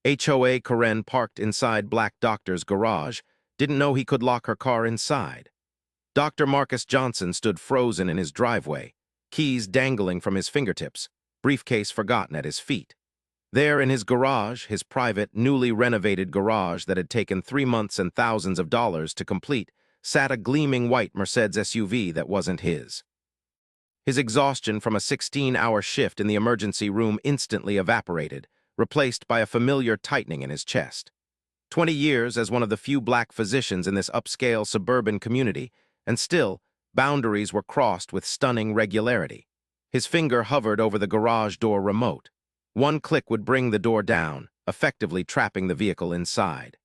HOA Karen parked inside Black Doctor's garage, didn't know he could lock her car inside. Dr. Marcus Johnson stood frozen in his driveway, keys dangling from his fingertips, briefcase forgotten at his feet. There in his garage, his private, newly renovated garage that had taken 3 months and thousands of dollars to complete, sat a gleaming white Mercedes SUV that wasn't his. His exhaustion from a 16-hour shift in the emergency room instantly evaporated, replaced by a familiar tightening in his chest. 20 years as one of the few black physicians in this upscale suburban community, and still, boundaries were crossed with stunning regularity. His finger hovered over the garage door remote. One click would bring the door down, effectively trapping the vehicle inside.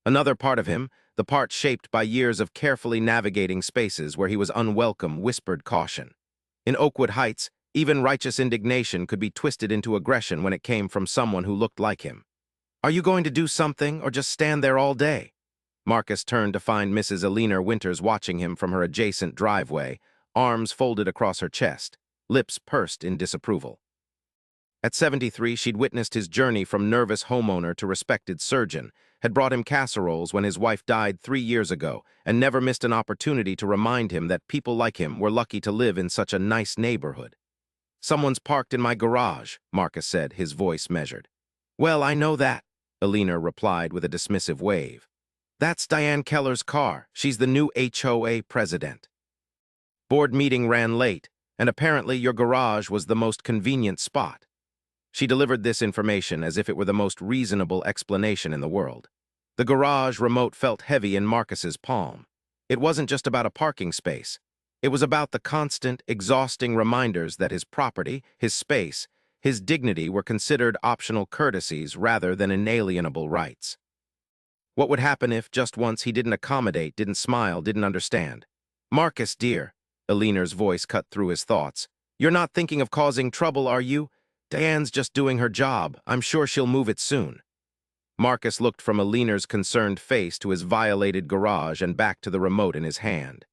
Another part of him, the part shaped by years of carefully navigating spaces where he was unwelcome, whispered caution. In Oakwood Heights, even righteous indignation could be twisted into aggression when it came from someone who looked like him. "Are you going to do something, or just stand there all day?" Marcus turned to find Mrs. Alina Winters watching him from her adjacent driveway, arms folded across her chest, lips pursed in disapproval. At 73, she'd witnessed his journey from nervous homeowner to respected surgeon, had brought him casseroles when his wife died 3 years ago, and never missed an opportunity to remind him that people like him were lucky to live in such a nice neighborhood. "Someone's parked in my garage," Marcus said, his voice measured. "Well, I know that," Alina replied with a dismissive wave. "That's Diane Keller's car. She's the new HOA president. Board meeting ran late, and apparently your garage was the most convenient spot." She delivered this information as if it were the most reasonable explanation in the world. The garage remote felt heavy in Marcus's palm. It wasn't just about a parking space. It was about the constant, exhausting reminders that his property, his space, his dignity were considered optional courtesies rather than inalienable rights. What would happen if, just once, he didn't accommodate, didn't smile, didn't understand? "Marcus, dear," Alina's voice cut through his thoughts, "you're not thinking of causing trouble, are you? Diane's just doing her job. I'm sure she'll move it soon." Marcus looked from Alina's concerned face to his violated garage and back to the remote in his hand.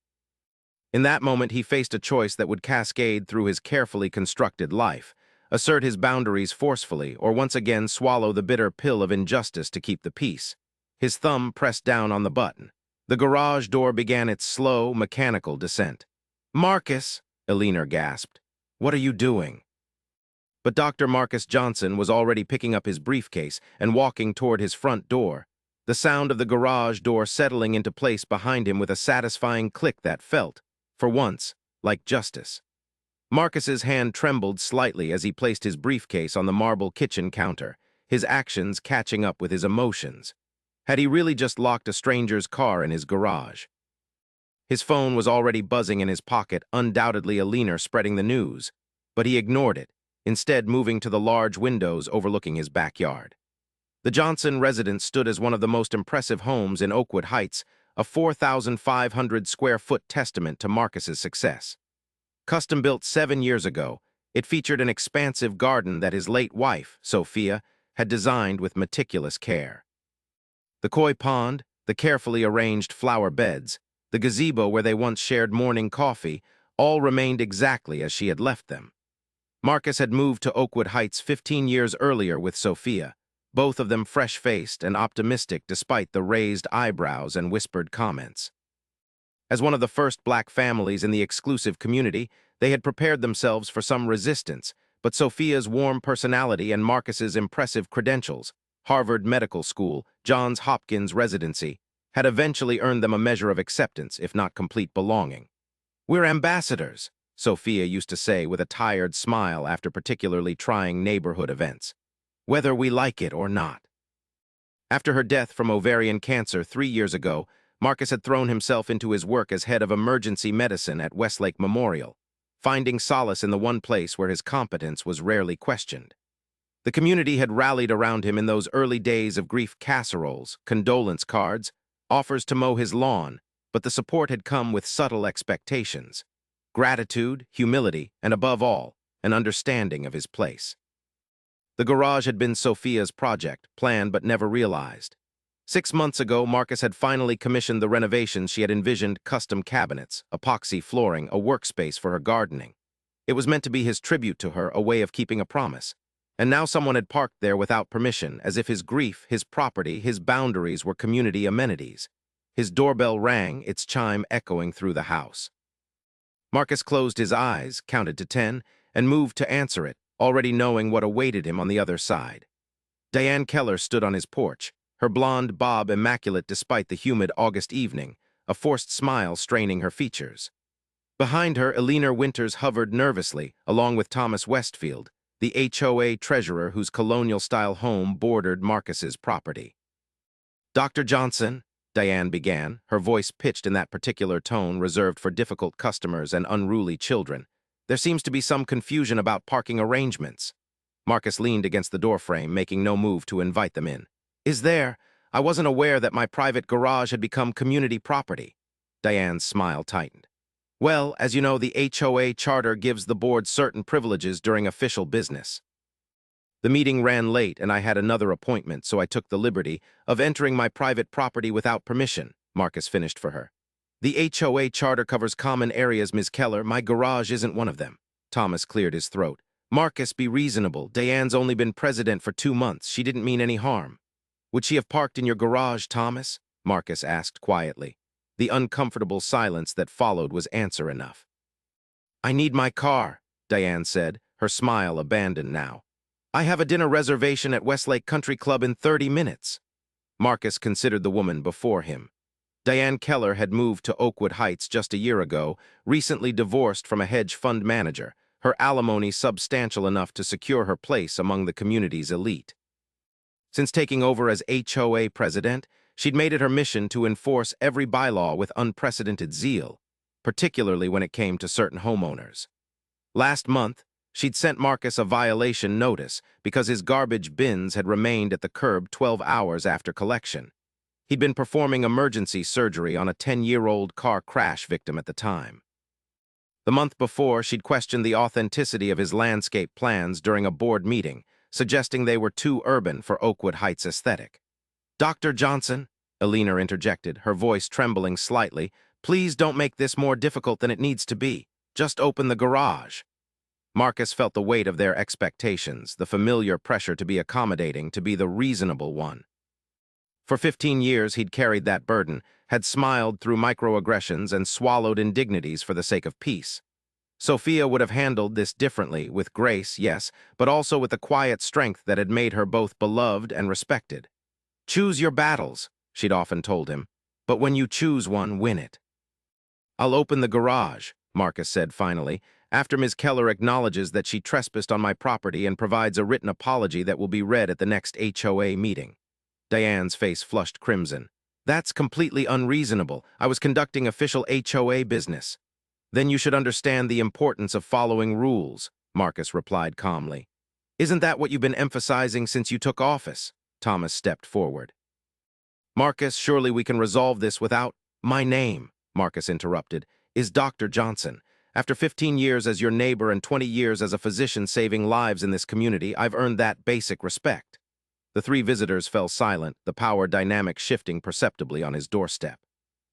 In that moment, he faced a choice that would cascade through his carefully constructed life: assert his boundaries forcefully, or once again swallow the bitter pill of injustice to keep the peace. His thumb pressed down on the button. The garage door began its slow, mechanical descent. "Marcus," Alina gasped, "what are you doing?" But Dr. Marcus Johnson was already picking up his briefcase and walking toward his front door, the sound of the garage door settling into place behind him with a satisfying click that felt, for once, like justice. Marcus's hand trembled slightly as he placed his briefcase on the marble kitchen counter, his actions catching up with his emotions. Had he really just locked a stranger's car in his garage? His phone was already buzzing in his pocket, undoubtedly Alina spreading the news, but he ignored it, instead moving to the large windows overlooking his backyard. The Johnson residence stood as one of the most impressive homes in Oakwood Heights, a 4,500-square-foot testament to Marcus's success. Custom-built 7 years ago, it featured an expansive garden that his late wife, Sophia, had designed with meticulous care. The koi pond, the carefully arranged flower beds, the gazebo where they once shared morning coffee, all remained exactly as she had left them. Marcus had moved to Oakwood Heights 15 years earlier with Sophia, both of them fresh-faced and optimistic despite the raised eyebrows and whispered comments. As one of the first black families in the exclusive community, they had prepared themselves for some resistance, but Sophia's warm personality and Marcus's impressive credentials, Harvard Medical School, Johns Hopkins residency, had eventually earned them a measure of acceptance, if not complete belonging. "We're ambassadors," Sophia used to say with a tired smile after particularly trying neighborhood events, "whether we like it or not." After her death from ovarian cancer 3 years ago, Marcus had thrown himself into his work as head of emergency medicine at Westlake Memorial, finding solace in the one place where his competence was rarely questioned. The community had rallied around him in those early days of grief: casseroles, condolence cards, offers to mow his lawn, but the support had come with subtle expectations: gratitude, humility, and above all, an understanding of his place. The garage had been Sophia's project, planned but never realized. 6 months ago, Marcus had finally commissioned the renovations she had envisioned: custom cabinets, epoxy flooring, a workspace for her gardening. It was meant to be his tribute to her, a way of keeping a promise. And now someone had parked there without permission, as if his grief, his property, his boundaries were community amenities. His doorbell rang, its chime echoing through the house. Marcus closed his eyes, counted to 10, and moved to answer it, already knowing what awaited him on the other side. Diane Keller stood on his porch, her blonde bob immaculate despite the humid August evening, a forced smile straining her features. Behind her, Eleanor Winters hovered nervously, along with Thomas Westfield, the HOA treasurer whose colonial-style home bordered Marcus's property. "Dr. Johnson," Diane began, her voice pitched in that particular tone reserved for difficult customers and unruly children. "There seems to be some confusion about parking arrangements." Marcus leaned against the doorframe, making no move to invite them in. "Is there? I wasn't aware that my private garage had become community property." Diane's smile tightened. "Well, as you know, the HOA charter gives the board certain privileges during official business. The meeting ran late and I had another appointment, so I took the liberty of entering my private property without permission," Marcus finished for her. "The HOA charter covers common areas, Ms. Keller. My garage isn't one of them." Thomas cleared his throat. "Marcus, be reasonable. Diane's only been president for 2 months. She didn't mean any harm." "Would she have parked in your garage, Thomas?" Marcus asked quietly. The uncomfortable silence that followed was answer enough. "I need my car," Diane said, her smile abandoned now. "I have a dinner reservation at Westlake Country Club in 30 minutes. Marcus considered the woman before him. Diane Keller had moved to Oakwood Heights just a year ago, recently divorced from a hedge fund manager, her alimony substantial enough to secure her place among the community's elite. Since taking over as HOA president, she'd made it her mission to enforce every bylaw with unprecedented zeal, particularly when it came to certain homeowners. Last month, she'd sent Marcus a violation notice because his garbage bins had remained at the curb 12 hours after collection. He'd been performing emergency surgery on a 10-year-old car crash victim at the time. The month before, she'd questioned the authenticity of his landscape plans during a board meeting, suggesting they were too urban for Oakwood Heights aesthetic. "Dr. Johnson," Eleanor interjected, her voice trembling slightly, "please don't make this more difficult than it needs to be. Just open the garage." Marcus felt the weight of their expectations, the familiar pressure to be accommodating, to be the reasonable one. For 15 years he'd carried that burden, had smiled through microaggressions and swallowed indignities for the sake of peace. Sophia would have handled this differently, with grace, yes, but also with the quiet strength that had made her both beloved and respected. "Choose your battles," she'd often told him, "but when you choose one, win it." "I'll open the garage," Marcus said finally, "after Ms. Keller acknowledges that she trespassed on my property and provides a written apology that will be read at the next HOA meeting." Diane's face flushed crimson. "That's completely unreasonable. I was conducting official HOA business." "Then you should understand the importance of following rules," Marcus replied calmly. "Isn't that what you've been emphasizing since you took office?" Thomas stepped forward. "Marcus, surely we can resolve this without—" "My name," Marcus interrupted, "is Dr. Johnson. After 15 years as your neighbor and 20 years as a physician saving lives in this community, I've earned that basic respect." The three visitors fell silent, the power dynamic shifting perceptibly on his doorstep.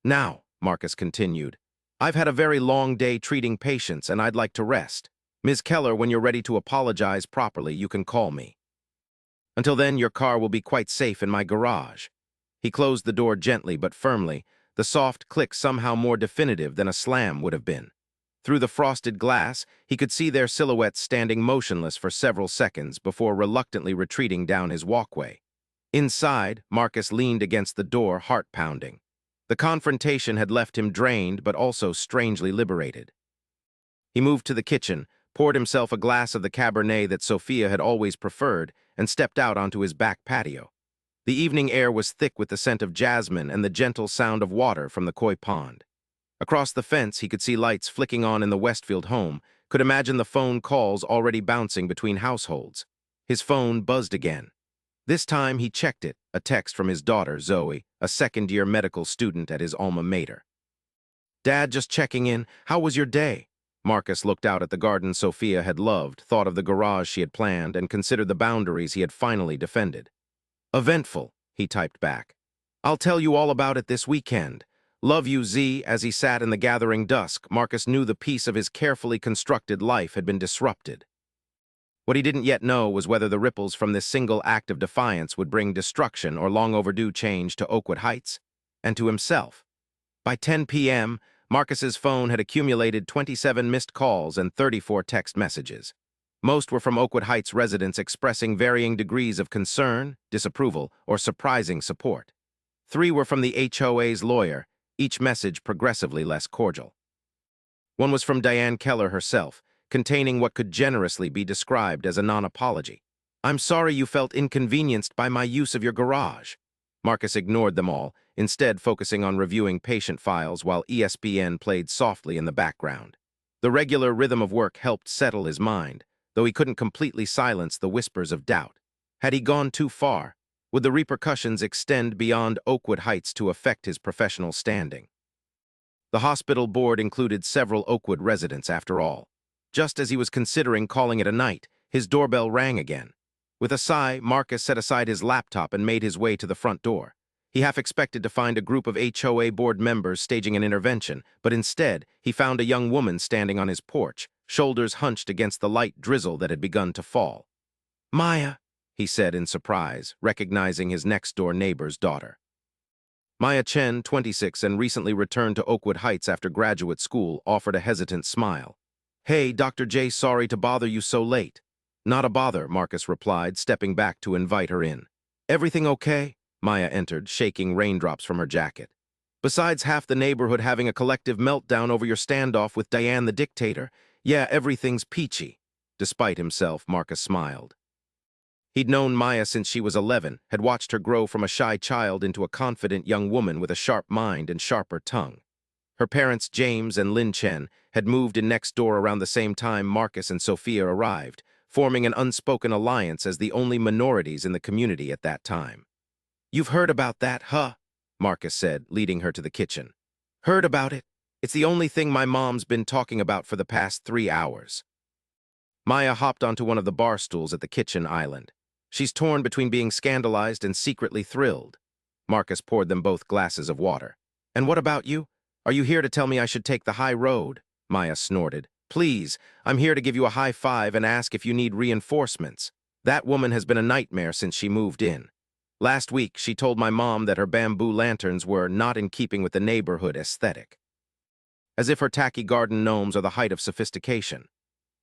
"Now," Marcus continued, "I've had a very long day treating patients and I'd like to rest. Ms. Keller, when you're ready to apologize properly, you can call me. Until then, your car will be quite safe in my garage." He closed the door gently but firmly, the soft click somehow more definitive than a slam would have been. Through the frosted glass, he could see their silhouettes standing motionless for several seconds before reluctantly retreating down his walkway. Inside, Marcus leaned against the door, heart pounding. The confrontation had left him drained but also strangely liberated. He moved to the kitchen, poured himself a glass of the Cabernet that Sophia had always preferred, and stepped out onto his back patio. The evening air was thick with the scent of jasmine and the gentle sound of water from the koi pond. Across the fence, he could see lights flicking on in the Westfield home, could imagine the phone calls already bouncing between households. His phone buzzed again. This time he checked it, a text from his daughter, Zoe, a second-year medical student at his alma mater. "Dad, just checking in. How was your day?" Marcus looked out at the garden Sophia had loved, thought of the garage she had planned, and considered the boundaries he had finally defended. "Eventful," he typed back. "I'll tell you all about it this weekend. Love you, Z." As he sat in the gathering dusk, Marcus knew the peace of his carefully constructed life had been disrupted. What he didn't yet know was whether the ripples from this single act of defiance would bring destruction or long-overdue change to Oakwood Heights, and to himself. By 10 p.m., Marcus's phone had accumulated 27 missed calls and 34 text messages. Most were from Oakwood Heights residents expressing varying degrees of concern, disapproval, or surprising support. 3 were from the HOA's lawyer, each message progressively less cordial. One was from Diane Keller herself, containing what could generously be described as a non-apology. "I'm sorry you felt inconvenienced by my use of your garage." Marcus ignored them all, instead focusing on reviewing patient files while ESPN played softly in the background. The regular rhythm of work helped settle his mind, though he couldn't completely silence the whispers of doubt. Had he gone too far? Would the repercussions extend beyond Oakwood Heights to affect his professional standing? The hospital board included several Oakwood residents, after all. Just as he was considering calling it a night, his doorbell rang again. With a sigh, Marcus set aside his laptop and made his way to the front door. He half expected to find a group of HOA board members staging an intervention, but instead, he found a young woman standing on his porch, shoulders hunched against the light drizzle that had begun to fall. "Maya," he said in surprise, recognizing his next-door neighbor's daughter. Maya Chen, 26 and recently returned to Oakwood Heights after graduate school, offered a hesitant smile. "Hey, Dr. J, sorry to bother you so late." "Not a bother," Marcus replied, stepping back to invite her in. "Everything okay?" Maya entered, shaking raindrops from her jacket. "Besides half the neighborhood having a collective meltdown over your standoff with Diane the dictator, yeah, everything's peachy." Despite himself, Marcus smiled. He'd known Maya since she was 11, had watched her grow from a shy child into a confident young woman with a sharp mind and sharper tongue. Her parents, James and Lin Chen, had moved in next door around the same time Marcus and Sophia arrived, forming an unspoken alliance as the only minorities in the community at that time. "You've heard about that, huh?" Marcus said, leading her to the kitchen. "Heard about it? It's the only thing my mom's been talking about for the past 3 hours." Maya hopped onto one of the bar stools at the kitchen island. She's torn between being scandalized and secretly thrilled. Marcus poured them both glasses of water. "And what about you? Are you here to tell me I should take the high road?" Maya snorted. "Please, I'm here to give you a high five and ask if you need reinforcements. That woman has been a nightmare since she moved in. Last week, she told my mom that her bamboo lanterns were not in keeping with the neighborhood aesthetic. As if her tacky garden gnomes are the height of sophistication.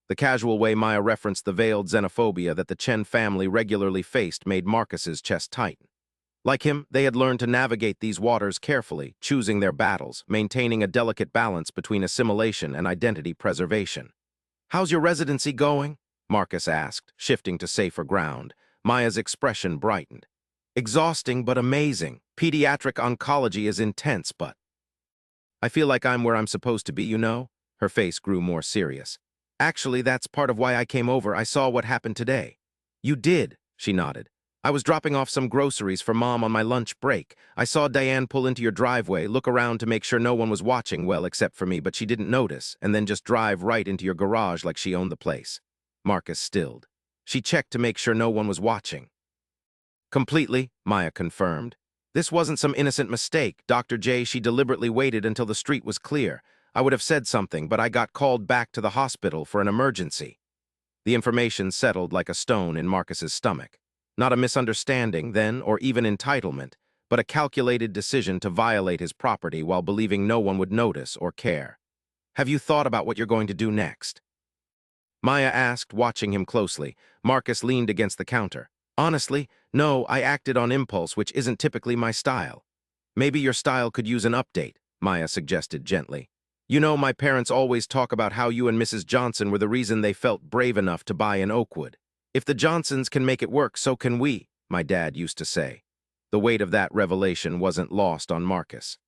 The casual way Maya referenced the veiled xenophobia that the Chen family regularly faced made Marcus's chest tighten. Like him, they had learned to navigate these waters carefully, choosing their battles, maintaining a delicate balance between assimilation and identity preservation. "How's your residency going?" Marcus asked, shifting to safer ground. Maya's expression brightened. "Exhausting but amazing. Pediatric oncology is intense, but I feel like I'm where I'm supposed to be, you know?" Her face grew more serious. "Actually, that's part of why I came over. I saw what happened today." "You did," she nodded. "I was dropping off some groceries for Mom on my lunch break. I saw Diane pull into your driveway, look around to make sure no one was watching, well, except for me, but she didn't notice, and then just drive right into your garage like she owned the place." Marcus stilled. "She checked to make sure no one was watching." "Completely," Maya confirmed. "This wasn't some innocent mistake. Dr. J, she deliberately waited until the street was clear. I would have said something, but I got called back to the hospital for an emergency." The information settled like a stone in Marcus's stomach. Not a misunderstanding, then, or even entitlement, but a calculated decision to violate his property while believing no one would notice or care. "Have you thought about what you're going to do next?" Maya asked, watching him closely. Marcus leaned against the counter. "Honestly, no, I acted on impulse, which isn't typically my style." "Maybe your style could use an update," Maya suggested gently. "You know, my parents always talk about how you and Mrs. Johnson were the reason they felt brave enough to buy in Oakwood. If the Johnsons can make it work, so can we," my dad used to say. The weight of that revelation wasn't lost on Marcus.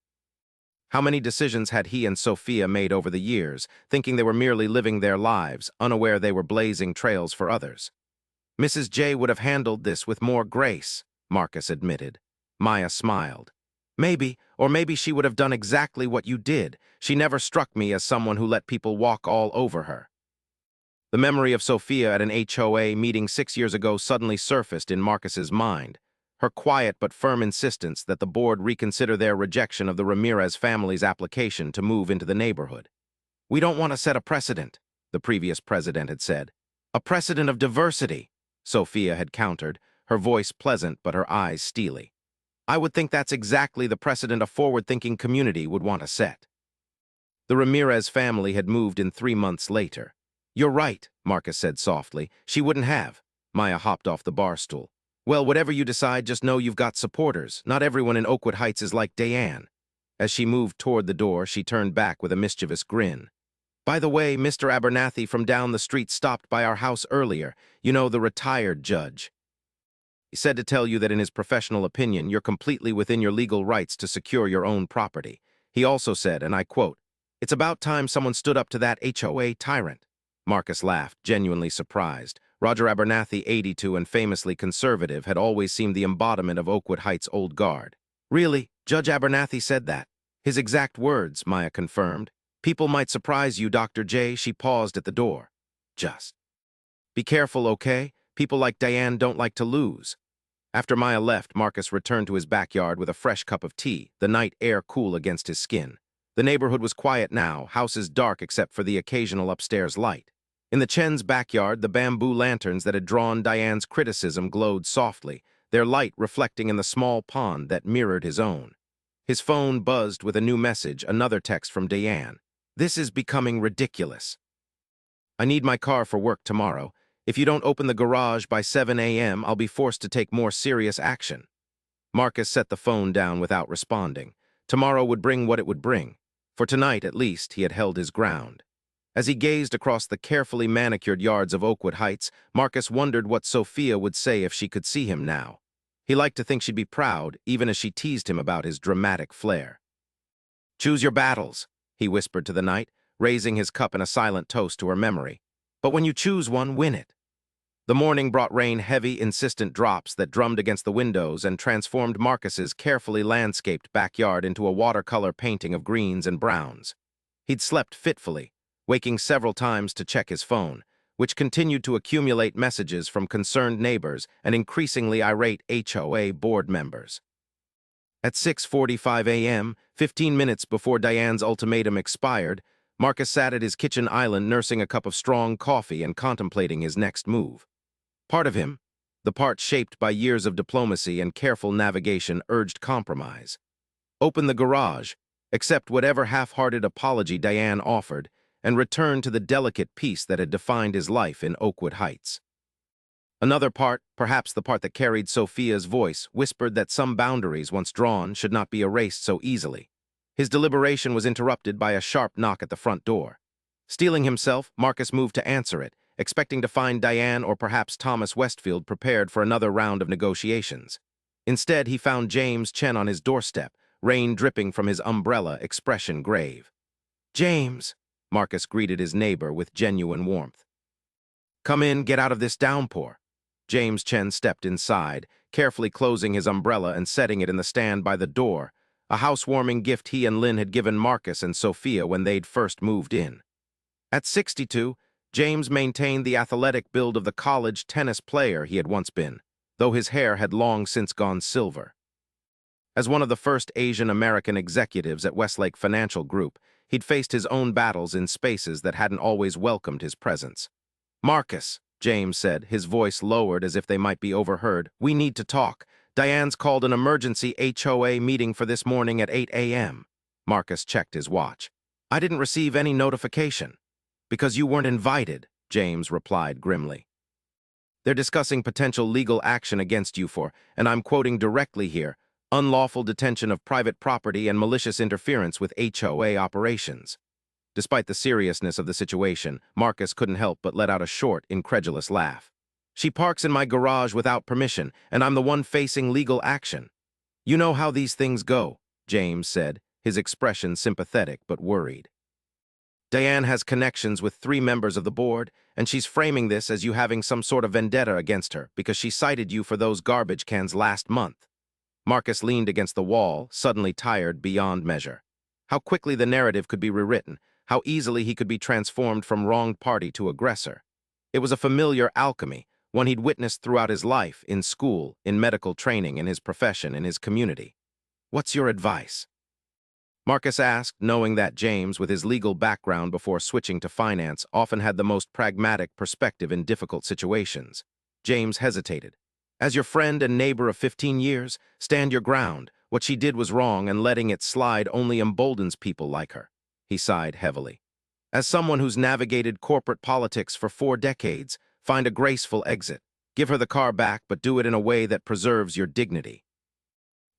How many decisions had he and Sophia made over the years, thinking they were merely living their lives, unaware they were blazing trails for others? "Mrs. J would have handled this with more grace," Marcus admitted. Maya smiled. "Maybe, or maybe she would have done exactly what you did. She never struck me as someone who let people walk all over her." The memory of Sophia at an HOA meeting 6 years ago suddenly surfaced in Marcus's mind. Her quiet but firm insistence that the board reconsider their rejection of the Ramirez family's application to move into the neighborhood. "We don't want to set a precedent," the previous president had said. A precedent of diversity, Sophia had countered, her voice pleasant but her eyes steely. I would think that's exactly the precedent a forward-thinking community would want to set. The Ramirez family had moved in 3 months later. You're right, Marcus said softly. She wouldn't have. Maya hopped off the bar stool. Well, whatever you decide, just know you've got supporters. Not everyone in Oakwood Heights is like Diane. As she moved toward the door, she turned back with a mischievous grin. By the way, Mr. Abernathy from down the street stopped by our house earlier. You know, the retired judge. He said to tell you that in his professional opinion, you're completely within your legal rights to secure your own property. He also said, and I quote, "It's about time someone stood up to that HOA tyrant." Marcus laughed, genuinely surprised. Roger Abernathy, 82 and famously conservative, had always seemed the embodiment of Oakwood Heights' old guard. Really, Judge Abernathy said that? His exact words, Maya confirmed. People might surprise you, Dr. J. She paused at the door. Just. Be careful, okay? People like Diane don't like to lose. After Maya left, Marcus returned to his backyard with a fresh cup of tea, the night air cool against his skin. The neighborhood was quiet now, houses dark except for the occasional upstairs light. In the Chen's backyard, the bamboo lanterns that had drawn Diane's criticism glowed softly, their light reflecting in the small pond that mirrored his own. His phone buzzed with a new message, another text from Diane. This is becoming ridiculous. I need my car for work tomorrow. If you don't open the garage by 7 a.m., I'll be forced to take more serious action. Marcus set the phone down without responding. Tomorrow would bring what it would bring. For tonight, at least, he had held his ground. As he gazed across the carefully manicured yards of Oakwood Heights, Marcus wondered what Sophia would say if she could see him now. He liked to think she'd be proud, even as she teased him about his dramatic flair. Choose your battles, he whispered to the night, raising his cup in a silent toast to her memory. But when you choose one, win it. The morning brought rain, heavy, insistent drops that drummed against the windows and transformed Marcus's carefully landscaped backyard into a watercolor painting of greens and browns. He'd slept fitfully, waking several times to check his phone, which continued to accumulate messages from concerned neighbors and increasingly irate HOA board members. At 6:45 a.m., 15 minutes before Diane's ultimatum expired, Marcus sat at his kitchen island nursing a cup of strong coffee and contemplating his next move. Part of him, the part shaped by years of diplomacy and careful navigation, urged compromise. Open the garage, accept whatever half-hearted apology Diane offered, and return to the delicate peace that had defined his life in Oakwood Heights. Another part, perhaps the part that carried Sophia's voice, whispered that some boundaries, once drawn, should not be erased so easily. His deliberation was interrupted by a sharp knock at the front door. Steeling himself, Marcus moved to answer it, expecting to find Diane or perhaps Thomas Westfield prepared for another round of negotiations. Instead, he found James Chen on his doorstep, rain dripping from his umbrella, expression grave. "James," Marcus greeted his neighbor with genuine warmth. "Come in, get out of this downpour." James Chen stepped inside, carefully closing his umbrella and setting it in the stand by the door, a housewarming gift he and Lynn had given Marcus and Sophia when they'd first moved in. At 62, James maintained the athletic build of the college tennis player he had once been, though his hair had long since gone silver. As one of the first Asian American executives at Westlake Financial Group, he'd faced his own battles in spaces that hadn't always welcomed his presence. "Marcus," James said, his voice lowered as if they might be overheard, "we need to talk. Diane's called an emergency HOA meeting for this morning at 8 a.m. Marcus checked his watch. "I didn't receive any notification." "Because you weren't invited," James replied grimly. "They're discussing potential legal action against you for, and I'm quoting directly here, unlawful detention of private property and malicious interference with HOA operations." Despite the seriousness of the situation, Marcus couldn't help but let out a short, incredulous laugh. "She parks in my garage without permission, and I'm the one facing legal action." "You know how these things go," James said, his expression sympathetic but worried. "Diane has connections with 3 members of the board, and she's framing this as you having some sort of vendetta against her because she cited you for those garbage cans last month." Marcus leaned against the wall, suddenly tired beyond measure. How quickly the narrative could be rewritten, how easily he could be transformed from wronged party to aggressor. It was a familiar alchemy, one he'd witnessed throughout his life, in school, in medical training, in his profession, in his community. "What's your advice?" Marcus asked, knowing that James, with his legal background before switching to finance, often had the most pragmatic perspective in difficult situations. James hesitated. As your friend and neighbor of 15 years, stand your ground. What she did was wrong, and letting it slide only emboldens people like her. He sighed heavily. As someone who's navigated corporate politics for 4 decades, find a graceful exit. Give her the car back, but do it in a way that preserves your dignity.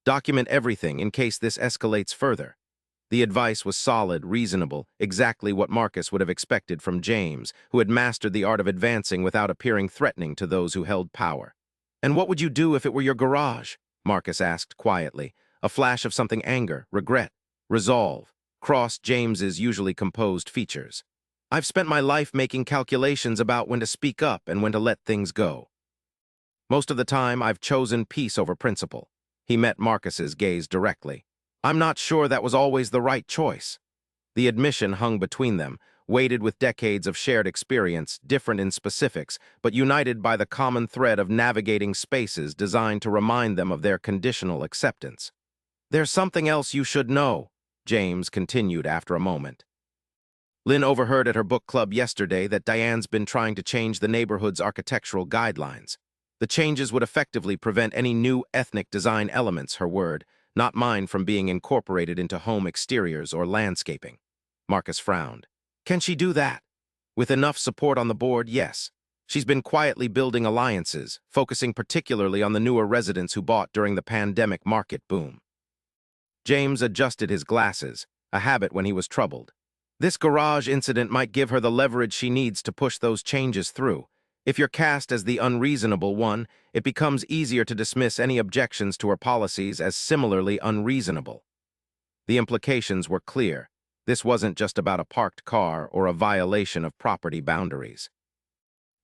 Document everything in case this escalates further. The advice was solid, reasonable, exactly what Marcus would have expected from James, who had mastered the art of advancing without appearing threatening to those who held power. "And what would you do if it were your garage?" Marcus asked quietly. A flash of something: anger, regret, resolve, crossed James's usually composed features. "I've spent my life making calculations about when to speak up and when to let things go. Most of the time, I've chosen peace over principle." He met Marcus's gaze directly. "I'm not sure that was always the right choice." The admission hung between them, weighted with decades of shared experience, different in specifics, but united by the common thread of navigating spaces designed to remind them of their conditional acceptance. "There's something else you should know," James continued after a moment. "Lynn overheard at her book club yesterday that Diane's been trying to change the neighborhood's architectural guidelines. The changes would effectively prevent any new ethnic design elements, her word, not mine, from being incorporated into home exteriors or landscaping." Marcus frowned. "Can she do that?" "With enough support on the board, yes. She's been quietly building alliances, focusing particularly on the newer residents who bought during the pandemic market boom." James adjusted his glasses, a habit when he was troubled. "This garage incident might give her the leverage she needs to push those changes through. If you're cast as the unreasonable one, it becomes easier to dismiss any objections to her policies as similarly unreasonable." The implications were clear. This wasn't just about a parked car or a violation of property boundaries.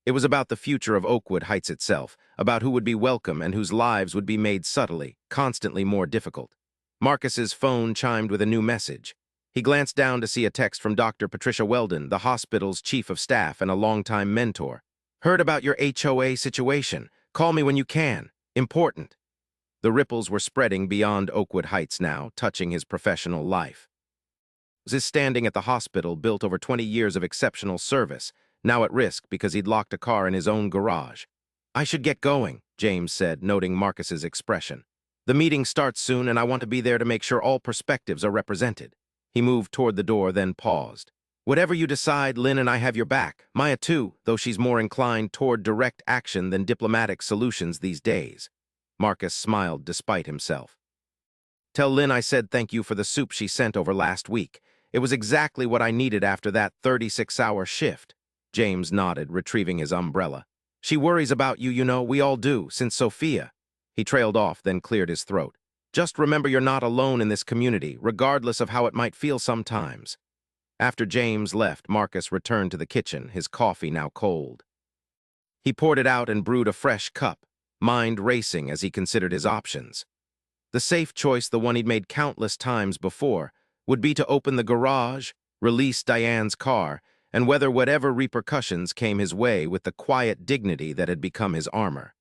It was about the future of Oakwood Heights itself, about who would be welcome and whose lives would be made subtly, constantly more difficult. Marcus's phone chimed with a new message. He glanced down to see a text from Dr. Patricia Weldon, the hospital's chief of staff and a longtime mentor. "Heard about your HOA situation. Call me when you can. Important." The ripples were spreading beyond Oakwood Heights now, touching his professional life. His standing at the hospital, built over 20 years of exceptional service, now at risk because he'd locked a car in his own garage. "I should get going," James said, noting Marcus's expression. "The meeting starts soon, and I want to be there to make sure all perspectives are represented." He moved toward the door, then paused. "Whatever you decide, Lynn and I have your back. Maya too, though she's more inclined toward direct action than diplomatic solutions these days." Marcus smiled despite himself. "Tell Lynn I said thank you for the soup she sent over last week. It was exactly what I needed after that 36-hour shift." James nodded, retrieving his umbrella. "She worries about you, you know, we all do, since Sophia." He trailed off, then cleared his throat. "Just remember you're not alone in this community, regardless of how it might feel sometimes." After James left, Marcus returned to the kitchen, his coffee now cold. He poured it out and brewed a fresh cup, mind racing as he considered his options. The safe choice, the one he'd made countless times before, would be to open the garage, release Diane's car, and weather whatever repercussions came his way with the quiet dignity that had become his armor.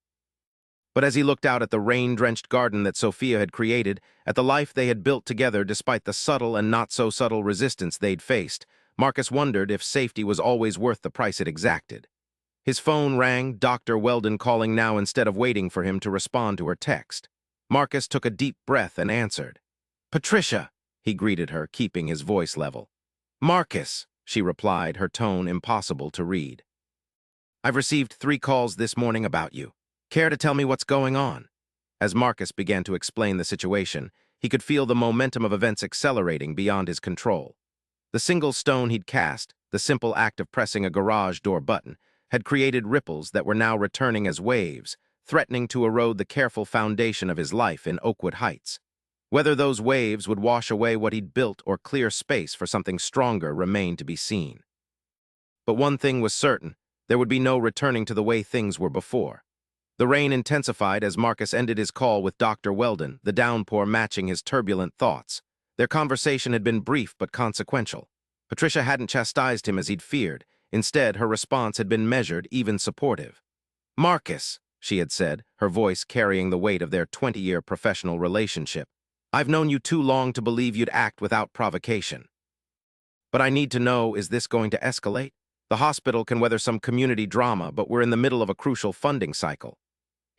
But as he looked out at the rain-drenched garden that Sophia had created, at the life they had built together despite the subtle and not-so-subtle resistance they'd faced, Marcus wondered if safety was always worth the price it exacted. His phone rang, Dr. Weldon calling now instead of waiting for him to respond to her text. Marcus took a deep breath and answered. "Patricia," he greeted her, keeping his voice level. "Marcus," she replied, her tone impossible to read. "I've received 3 calls this morning about you. Care to tell me what's going on?" As Marcus began to explain the situation, he could feel the momentum of events accelerating beyond his control. The single stone he'd cast, the simple act of pressing a garage door button, had created ripples that were now returning as waves, threatening to erode the careful foundation of his life in Oakwood Heights. Whether those waves would wash away what he'd built or clear space for something stronger remained to be seen. But one thing was certain, there would be no returning to the way things were before. The rain intensified as Marcus ended his call with Dr. Weldon, the downpour matching his turbulent thoughts. Their conversation had been brief but consequential. Patricia hadn't chastised him as he'd feared. Instead, her response had been measured, even supportive. "Marcus," she had said, her voice carrying the weight of their 20-year professional relationship, I've known you too long to believe you'd act without provocation. But I need to know, is this going to escalate? The hospital can weather some community drama, but we're in the middle of a crucial funding cycle.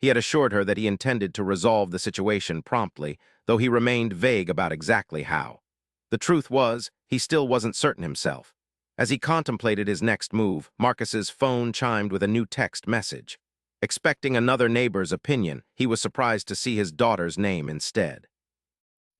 He had assured her that he intended to resolve the situation promptly, though he remained vague about exactly how. The truth was, he still wasn't certain himself. As he contemplated his next move, Marcus's phone chimed with a new text message. Expecting another neighbor's opinion, he was surprised to see his daughter's name instead.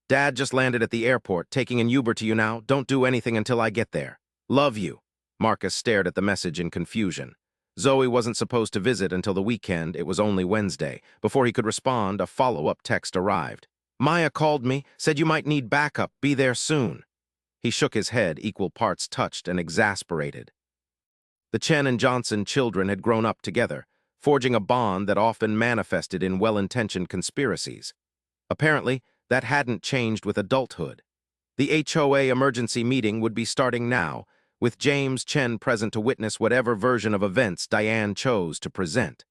Dad just landed at the airport, taking an Uber to you now. Don't do anything until I get there. Love you. Marcus stared at the message in confusion. Zoe wasn't supposed to visit until the weekend. It was only Wednesday. Before he could respond, a follow-up text arrived. Maya called me, said you might need backup. Be there soon. He shook his head, equal parts touched and exasperated. The Chen and Johnson children had grown up together, forging a bond that often manifested in well-intentioned conspiracies. Apparently, that hadn't changed with adulthood. The HOA emergency meeting would be starting now, with James Chen present to witness whatever version of events Diane chose to present.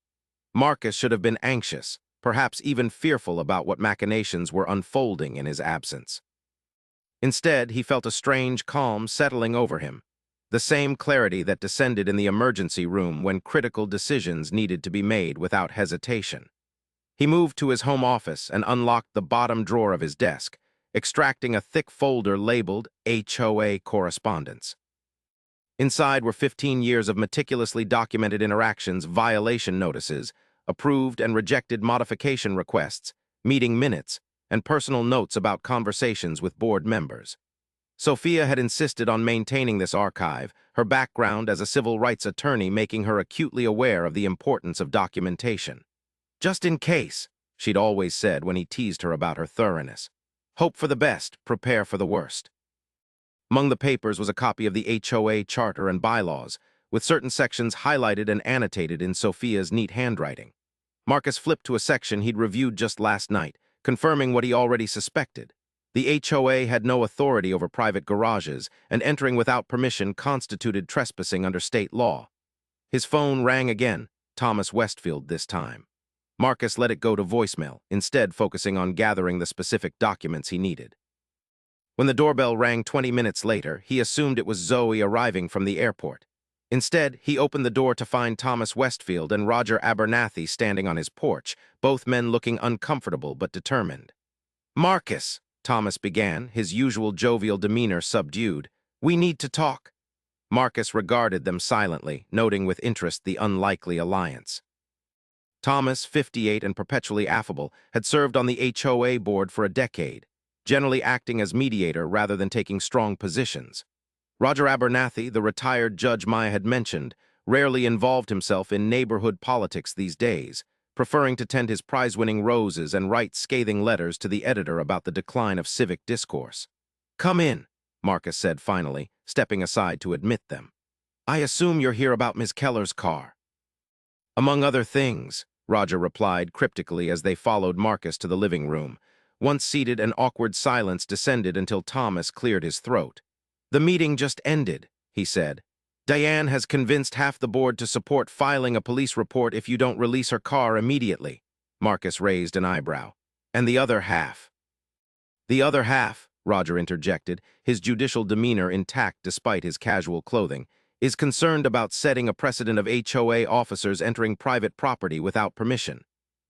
Marcus should have been anxious, perhaps even fearful about what machinations were unfolding in his absence. Instead, he felt a strange calm settling over him, the same clarity that descended in the emergency room when critical decisions needed to be made without hesitation. He moved to his home office and unlocked the bottom drawer of his desk, extracting a thick folder labeled HOA Correspondence. Inside were 15 years of meticulously documented interactions, violation notices, approved and rejected modification requests, meeting minutes, and personal notes about conversations with board members. Sophia had insisted on maintaining this archive, her background as a civil rights attorney making her acutely aware of the importance of documentation. Just in case, she'd always said when he teased her about her thoroughness. Hope for the best, prepare for the worst. Among the papers was a copy of the HOA charter and bylaws, with certain sections highlighted and annotated in Sophia's neat handwriting. Marcus flipped to a section he'd reviewed just last night, confirming what he already suspected. The HOA had no authority over private garages, and entering without permission constituted trespassing under state law. His phone rang again, Thomas Westfield this time. Marcus let it go to voicemail, instead focusing on gathering the specific documents he needed. When the doorbell rang 20 minutes later, he assumed it was Zoe arriving from the airport. Instead, he opened the door to find Thomas Westfield and Roger Abernathy standing on his porch, both men looking uncomfortable but determined. Marcus, Thomas began, his usual jovial demeanor subdued. We need to talk. Marcus regarded them silently, noting with interest the unlikely alliance. Thomas, 58 and perpetually affable, had served on the HOA board for a decade, generally acting as mediator rather than taking strong positions. Roger Abernathy, the retired judge Maya had mentioned, rarely involved himself in neighborhood politics these days, preferring to tend his prize-winning roses and write scathing letters to the editor about the decline of civic discourse. Come in, Marcus said finally, stepping aside to admit them. I assume you're here about Ms. Keller's car. Among other things, Roger replied cryptically as they followed Marcus to the living room. Once seated, an awkward silence descended until Thomas cleared his throat. The meeting just ended, he said. Diane has convinced half the board to support filing a police report if you don't release her car immediately. Marcus raised an eyebrow. And the other half? The other half, Roger interjected, his judicial demeanor intact despite his casual clothing, is concerned about setting a precedent of HOA officers entering private property without permission.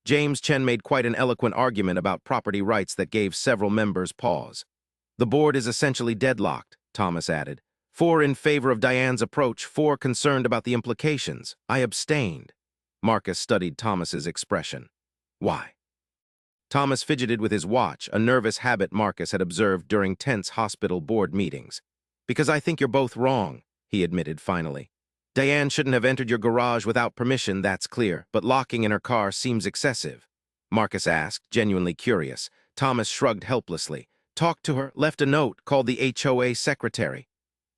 James Chen made quite an eloquent argument about property rights that gave several members pause. The board is essentially deadlocked, Thomas added. 4 in favor of Diane's approach, 4 concerned about the implications. I abstained. Marcus studied Thomas's expression. Why? Thomas fidgeted with his watch, a nervous habit Marcus had observed during tense hospital board meetings. Because I think you're both wrong, he admitted finally. Diane shouldn't have entered your garage without permission, that's clear, but locking in her car seems excessive. Marcus asked, genuinely curious. Thomas shrugged helplessly. Talked to her, left a note, called the HOA secretary.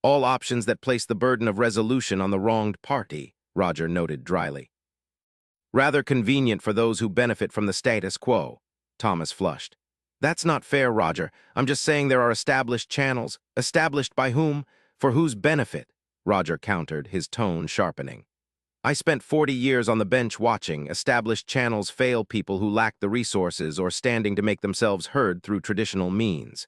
All options that place the burden of resolution on the wronged party, Roger noted dryly. Rather convenient for those who benefit from the status quo. Thomas flushed. That's not fair, Roger. I'm just saying there are established channels. Established by whom? For whose benefit? Roger countered, his tone sharpening. I spent 40 years on the bench watching established channels fail people who lack the resources or standing to make themselves heard through traditional means.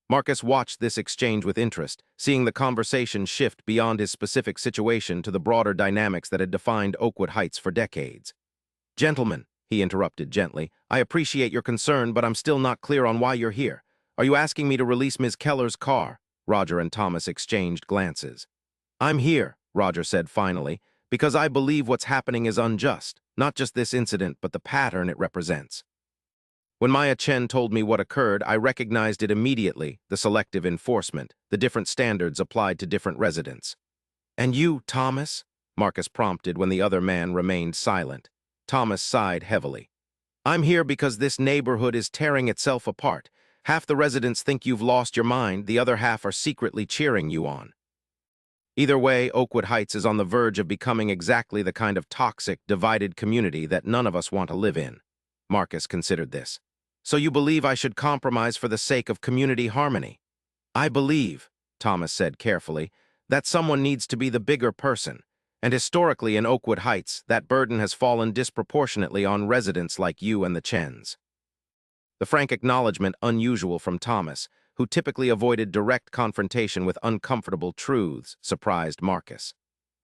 Marcus watched this exchange with interest, seeing the conversation shift beyond his specific situation to the broader dynamics that had defined Oakwood Heights for decades. "Gentlemen," he interrupted gently, "I appreciate your concern, but I'm still not clear on why you're here. Are you asking me to release Ms. Keller's car?" Roger and Thomas exchanged glances. "I'm here," Roger said finally, "because I believe what's happening is unjust, not just this incident, but the pattern it represents. When Maya Chen told me what occurred, I recognized it immediately, the selective enforcement, the different standards applied to different residents." "And you, Thomas?" Marcus prompted when the other man remained silent. Thomas sighed heavily. "I'm here because this neighborhood is tearing itself apart. Half the residents think you've lost your mind, the other half are secretly cheering you on. Either way, Oakwood Heights is on the verge of becoming exactly the kind of toxic, divided community that none of us want to live in." Marcus considered this. "So you believe I should compromise for the sake of community harmony?" "I believe," Thomas said carefully, "that someone needs to be the bigger person. And historically in Oakwood Heights, that burden has fallen disproportionately on residents like you and the Chens." The frank acknowledgement unusual from Thomas, who typically avoided direct confrontation with uncomfortable truths, surprised Marcus.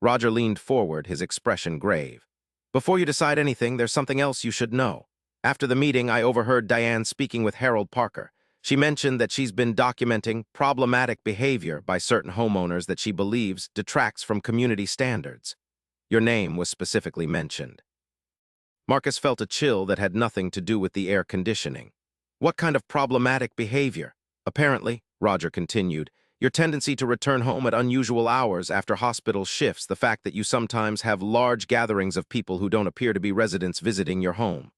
Roger leaned forward, his expression grave. "Before you decide anything, there's something else you should know. After the meeting, I overheard Diane speaking with Harold Parker. She mentioned that she's been documenting problematic behavior by certain homeowners that she believes detracts from community standards. Your name was specifically mentioned." Marcus felt a chill that had nothing to do with the air conditioning. "What kind of problematic behavior?" "Apparently," Roger continued, "your tendency to return home at unusual hours after hospital shifts, the fact that you sometimes have large gatherings of people who don't appear to be residents visiting your home."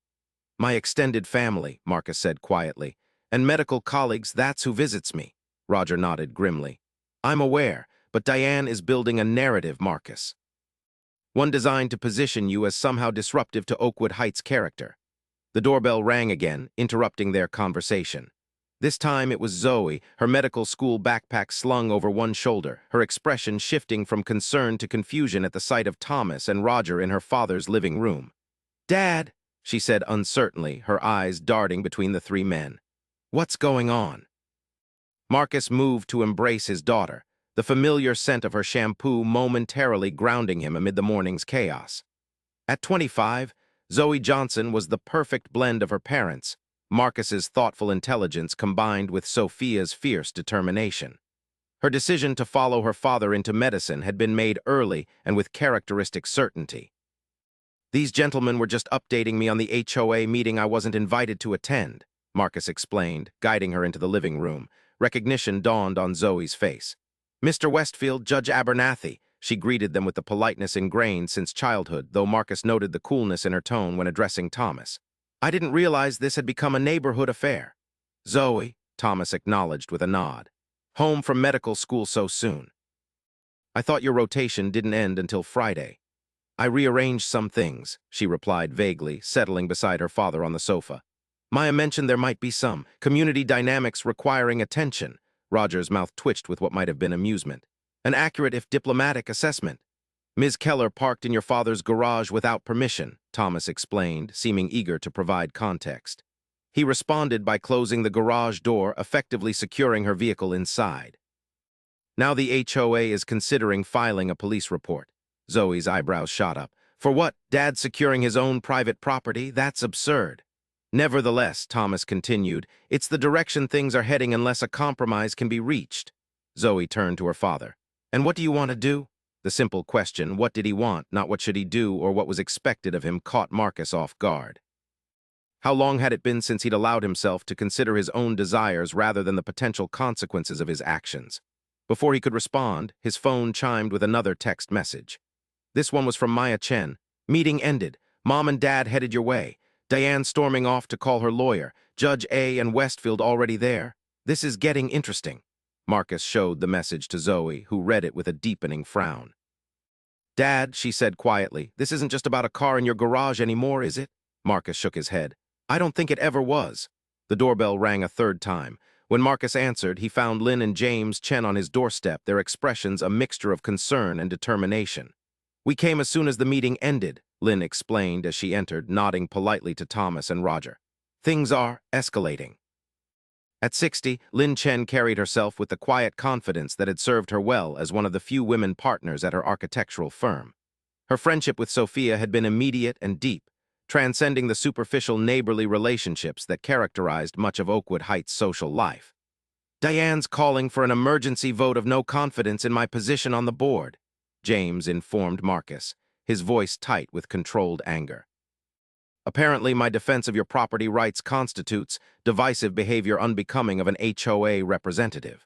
"My extended family," Marcus said quietly, "and medical colleagues, that's who visits me." Roger nodded grimly. "I'm aware, but Diane is building a narrative, Marcus. One designed to position you as somehow disruptive to Oakwood Heights' character." The doorbell rang again, interrupting their conversation. This time it was Zoe, her medical school backpack slung over one shoulder, her expression shifting from concern to confusion at the sight of Thomas and Roger in her father's living room. "Dad," she said uncertainly, her eyes darting between the three men. "What's going on?" Marcus moved to embrace his daughter, the familiar scent of her shampoo momentarily grounding him amid the morning's chaos. At 25, Zoe Johnson was the perfect blend of her parents, Marcus's thoughtful intelligence combined with Sophia's fierce determination. Her decision to follow her father into medicine had been made early and with characteristic certainty. "These gentlemen were just updating me on the HOA meeting I wasn't invited to attend," Marcus explained, guiding her into the living room. Recognition dawned on Zoe's face. "Mr. Westfield, Judge Abernathy," she greeted them with the politeness ingrained since childhood, though Marcus noted the coolness in her tone when addressing Thomas. "I didn't realize this had become a neighborhood affair." "Zoe," Thomas acknowledged with a nod. "Home from medical school so soon." "I thought your rotation didn't end until Friday." "I rearranged some things," she replied vaguely, settling beside her father on the sofa. "Maya mentioned there might be some community dynamics requiring attention." Roger's mouth twitched with what might have been amusement. "An accurate if diplomatic assessment." "Ms. Keller parked in your father's garage without permission," Thomas explained, seeming eager to provide context. He responded by closing the garage door, effectively securing her vehicle inside. "Now the HOA is considering filing a police report." Zoe's eyebrows shot up. "For what? Dad securing his own private property? That's absurd." "Nevertheless," Thomas continued, "it's the direction things are heading unless a compromise can be reached." Zoe turned to her father. "And what do you want to do?" The simple question, what did he want, not what should he do or what was expected of him, caught Marcus off guard. How long had it been since he'd allowed himself to consider his own desires rather than the potential consequences of his actions? Before he could respond, his phone chimed with another text message. This one was from Maya Chen. "Meeting ended. Mom and Dad headed your way. Diane storming off to call her lawyer. Judge A and Westfield already there. This is getting interesting." Marcus showed the message to Zoe, who read it with a deepening frown. "Dad," she said quietly, "this isn't just about a car in your garage anymore, is it?" Marcus shook his head. "I don't think it ever was." The doorbell rang a third time. When Marcus answered, he found Lynn and James Chen on his doorstep, their expressions a mixture of concern and determination. "We came as soon as the meeting ended," Lynn explained as she entered, nodding politely to Thomas and Roger. "Things are escalating." At 60, Lin Chen carried herself with the quiet confidence that had served her well as one of the few women partners at her architectural firm. Her friendship with Sophia had been immediate and deep, transcending the superficial neighborly relationships that characterized much of Oakwood Heights' social life. "Diane's calling for an emergency vote of no confidence in my position on the board," James informed Marcus, his voice tight with controlled anger. "Apparently, my defense of your property rights constitutes divisive behavior unbecoming of an HOA representative."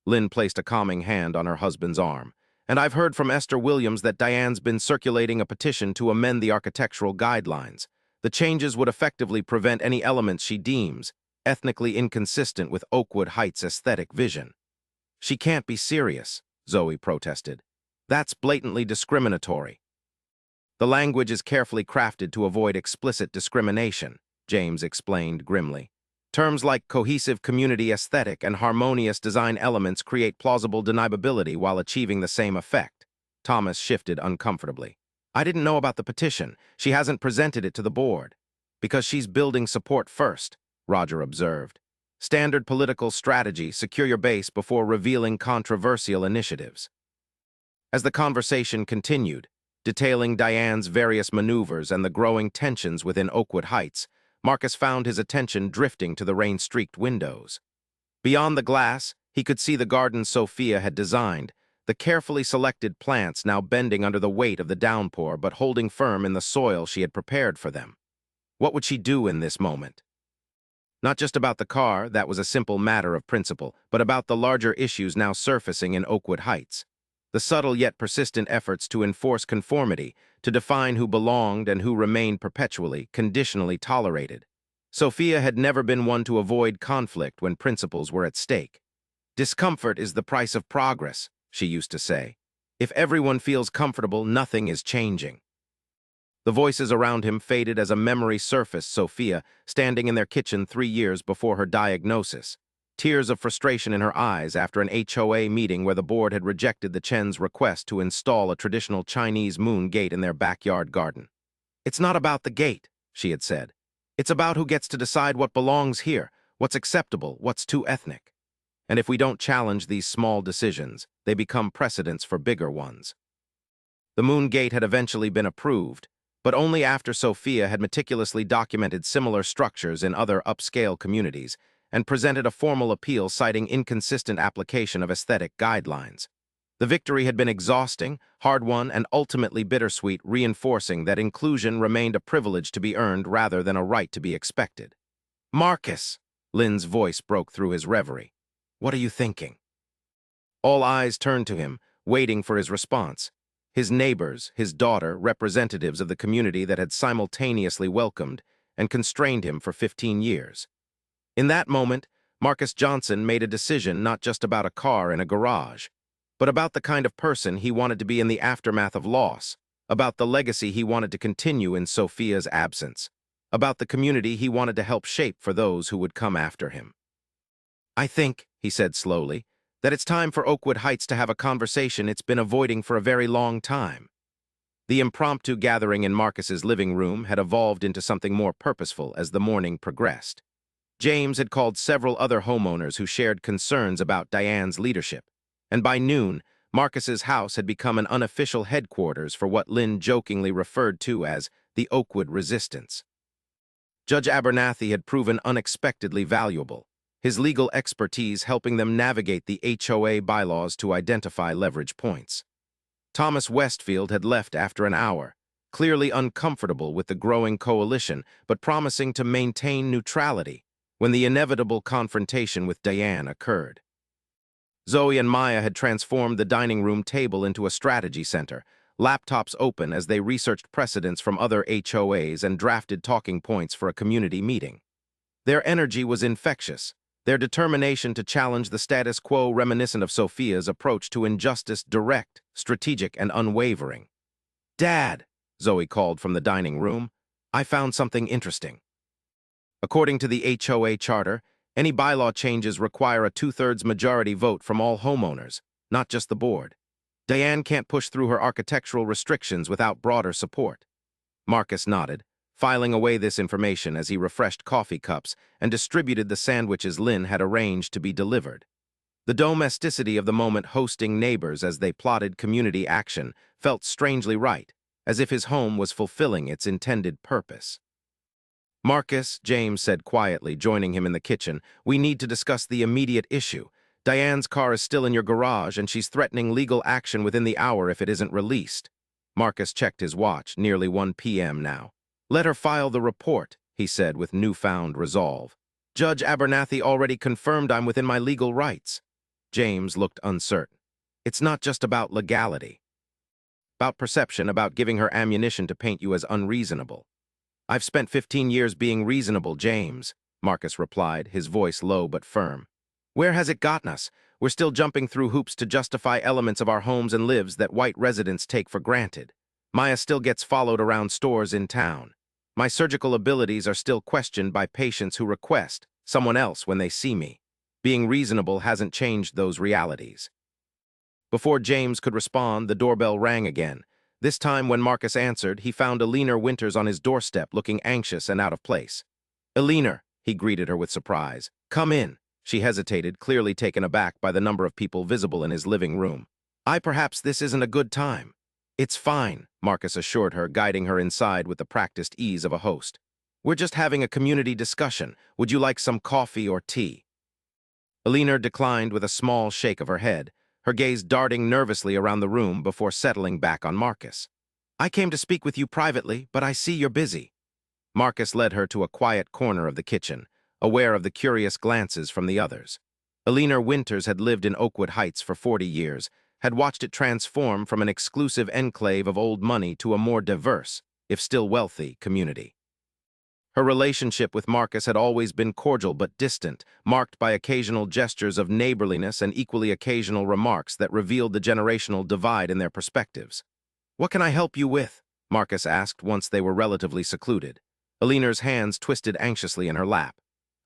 Lynn placed a calming hand on her husband's arm. "And I've heard from Esther Williams that Diane's been circulating a petition to amend the architectural guidelines. The changes would effectively prevent any elements she deems ethnically inconsistent with Oakwood Heights' aesthetic vision." "She can't be serious," Zoe protested. "That's blatantly discriminatory." "The language is carefully crafted to avoid explicit discrimination," James explained grimly. "Terms like cohesive community aesthetic and harmonious design elements create plausible deniability while achieving the same effect." Thomas shifted uncomfortably. "I didn't know about the petition. She hasn't presented it to the board." "Because she's building support first," Roger observed. "Standard political strategy, secure your base before revealing controversial initiatives." As the conversation continued, detailing Diane's various maneuvers and the growing tensions within Oakwood Heights, Marcus found his attention drifting to the rain-streaked windows. Beyond the glass, he could see the garden Sophia had designed, the carefully selected plants now bending under the weight of the downpour but holding firm in the soil she had prepared for them. What would she do in this moment? Not just about the car, that was a simple matter of principle, but about the larger issues now surfacing in Oakwood Heights. The subtle yet persistent efforts to enforce conformity, to define who belonged and who remained perpetually, conditionally tolerated. Sophia had never been one to avoid conflict when principles were at stake. "Discomfort is the price of progress," she used to say. "If everyone feels comfortable, nothing is changing." The voices around him faded as a memory surfaced. Sophia, standing in their kitchen 3 years before her diagnosis. Tears of frustration in her eyes after an HOA meeting where the board had rejected the Chen's request to install a traditional Chinese moon gate in their backyard garden. "It's not about the gate," she had said. "It's about who gets to decide what belongs here, what's acceptable, what's too ethnic. And if we don't challenge these small decisions, they become precedents for bigger ones." The moon gate had eventually been approved, but only after Sophia had meticulously documented similar structures in other upscale communities and presented a formal appeal citing inconsistent application of aesthetic guidelines. The victory had been exhausting, hard-won, and ultimately bittersweet, reinforcing that inclusion remained a privilege to be earned rather than a right to be expected. "Marcus!" Lynn's voice broke through his reverie. "What are you thinking?" All eyes turned to him, waiting for his response. His neighbors, his daughter, representatives of the community that had simultaneously welcomed and constrained him for 15 years. In that moment, Marcus Johnson made a decision not just about a car in a garage, but about the kind of person he wanted to be in the aftermath of loss, about the legacy he wanted to continue in Sophia's absence, about the community he wanted to help shape for those who would come after him. "I think," he said slowly, "that it's time for Oakwood Heights to have a conversation it's been avoiding for a very long time." The impromptu gathering in Marcus's living room had evolved into something more purposeful as the morning progressed. James had called several other homeowners who shared concerns about Diane's leadership, and by noon, Marcus's house had become an unofficial headquarters for what Lynn jokingly referred to as the Oakwood Resistance. Judge Abernathy had proven unexpectedly valuable, his legal expertise helping them navigate the HOA bylaws to identify leverage points. Thomas Westfield had left after an hour, clearly uncomfortable with the growing coalition, but promising to maintain neutrality when the inevitable confrontation with Diane occurred. Zoe and Maya had transformed the dining room table into a strategy center, laptops open as they researched precedents from other HOAs and drafted talking points for a community meeting. Their energy was infectious, their determination to challenge the status quo reminiscent of Sophia's approach to injustice direct, strategic, and unwavering. "Dad," Zoe called from the dining room, "I found something interesting." According to the HOA charter, any bylaw changes require a 2/3 majority vote from all homeowners, not just the board. Diane can't push through her architectural restrictions without broader support. Marcus nodded, filing away this information as he refreshed coffee cups and distributed the sandwiches Lynn had arranged to be delivered. The domesticity of the moment hosting neighbors as they plotted community action felt strangely right, as if his home was fulfilling its intended purpose. "Marcus," James said quietly, joining him in the kitchen, "we need to discuss the immediate issue. Diane's car is still in your garage, and she's threatening legal action within the hour if it isn't released." Marcus checked his watch, nearly 1 p.m. now. "Let her file the report," he said with newfound resolve. "Judge Abernathy already confirmed I'm within my legal rights." James looked uncertain. "It's not just about legality. About perception, about giving her ammunition to paint you as unreasonable." "I've spent 15 years being reasonable, James," Marcus replied, his voice low but firm. "Where has it gotten us? We're still jumping through hoops to justify elements of our homes and lives that white residents take for granted. Maya still gets followed around stores in town. My surgical abilities are still questioned by patients who request someone else when they see me. Being reasonable hasn't changed those realities." Before James could respond, the doorbell rang again. This time, when Marcus answered, he found Eleanor Winters on his doorstep, looking anxious and out of place. "Eleanor," he greeted her with surprise. "Come in." She hesitated, clearly taken aback by the number of people visible in his living room. Perhaps this isn't a good time." "It's fine," Marcus assured her, guiding her inside with the practiced ease of a host. "We're just having a community discussion. Would you like some coffee or tea?" Eleanor declined with a small shake of her head, her gaze darting nervously around the room before settling back on Marcus. "I came to speak with you privately, but I see you're busy." Marcus led her to a quiet corner of the kitchen, aware of the curious glances from the others. Eleanor Winters had lived in Oakwood Heights for 40 years, had watched it transform from an exclusive enclave of old money to a more diverse, if still wealthy, community. Her relationship with Marcus had always been cordial but distant, marked by occasional gestures of neighborliness and equally occasional remarks that revealed the generational divide in their perspectives. "What can I help you with?" Marcus asked once they were relatively secluded. Eleanor's hands twisted anxiously in her lap.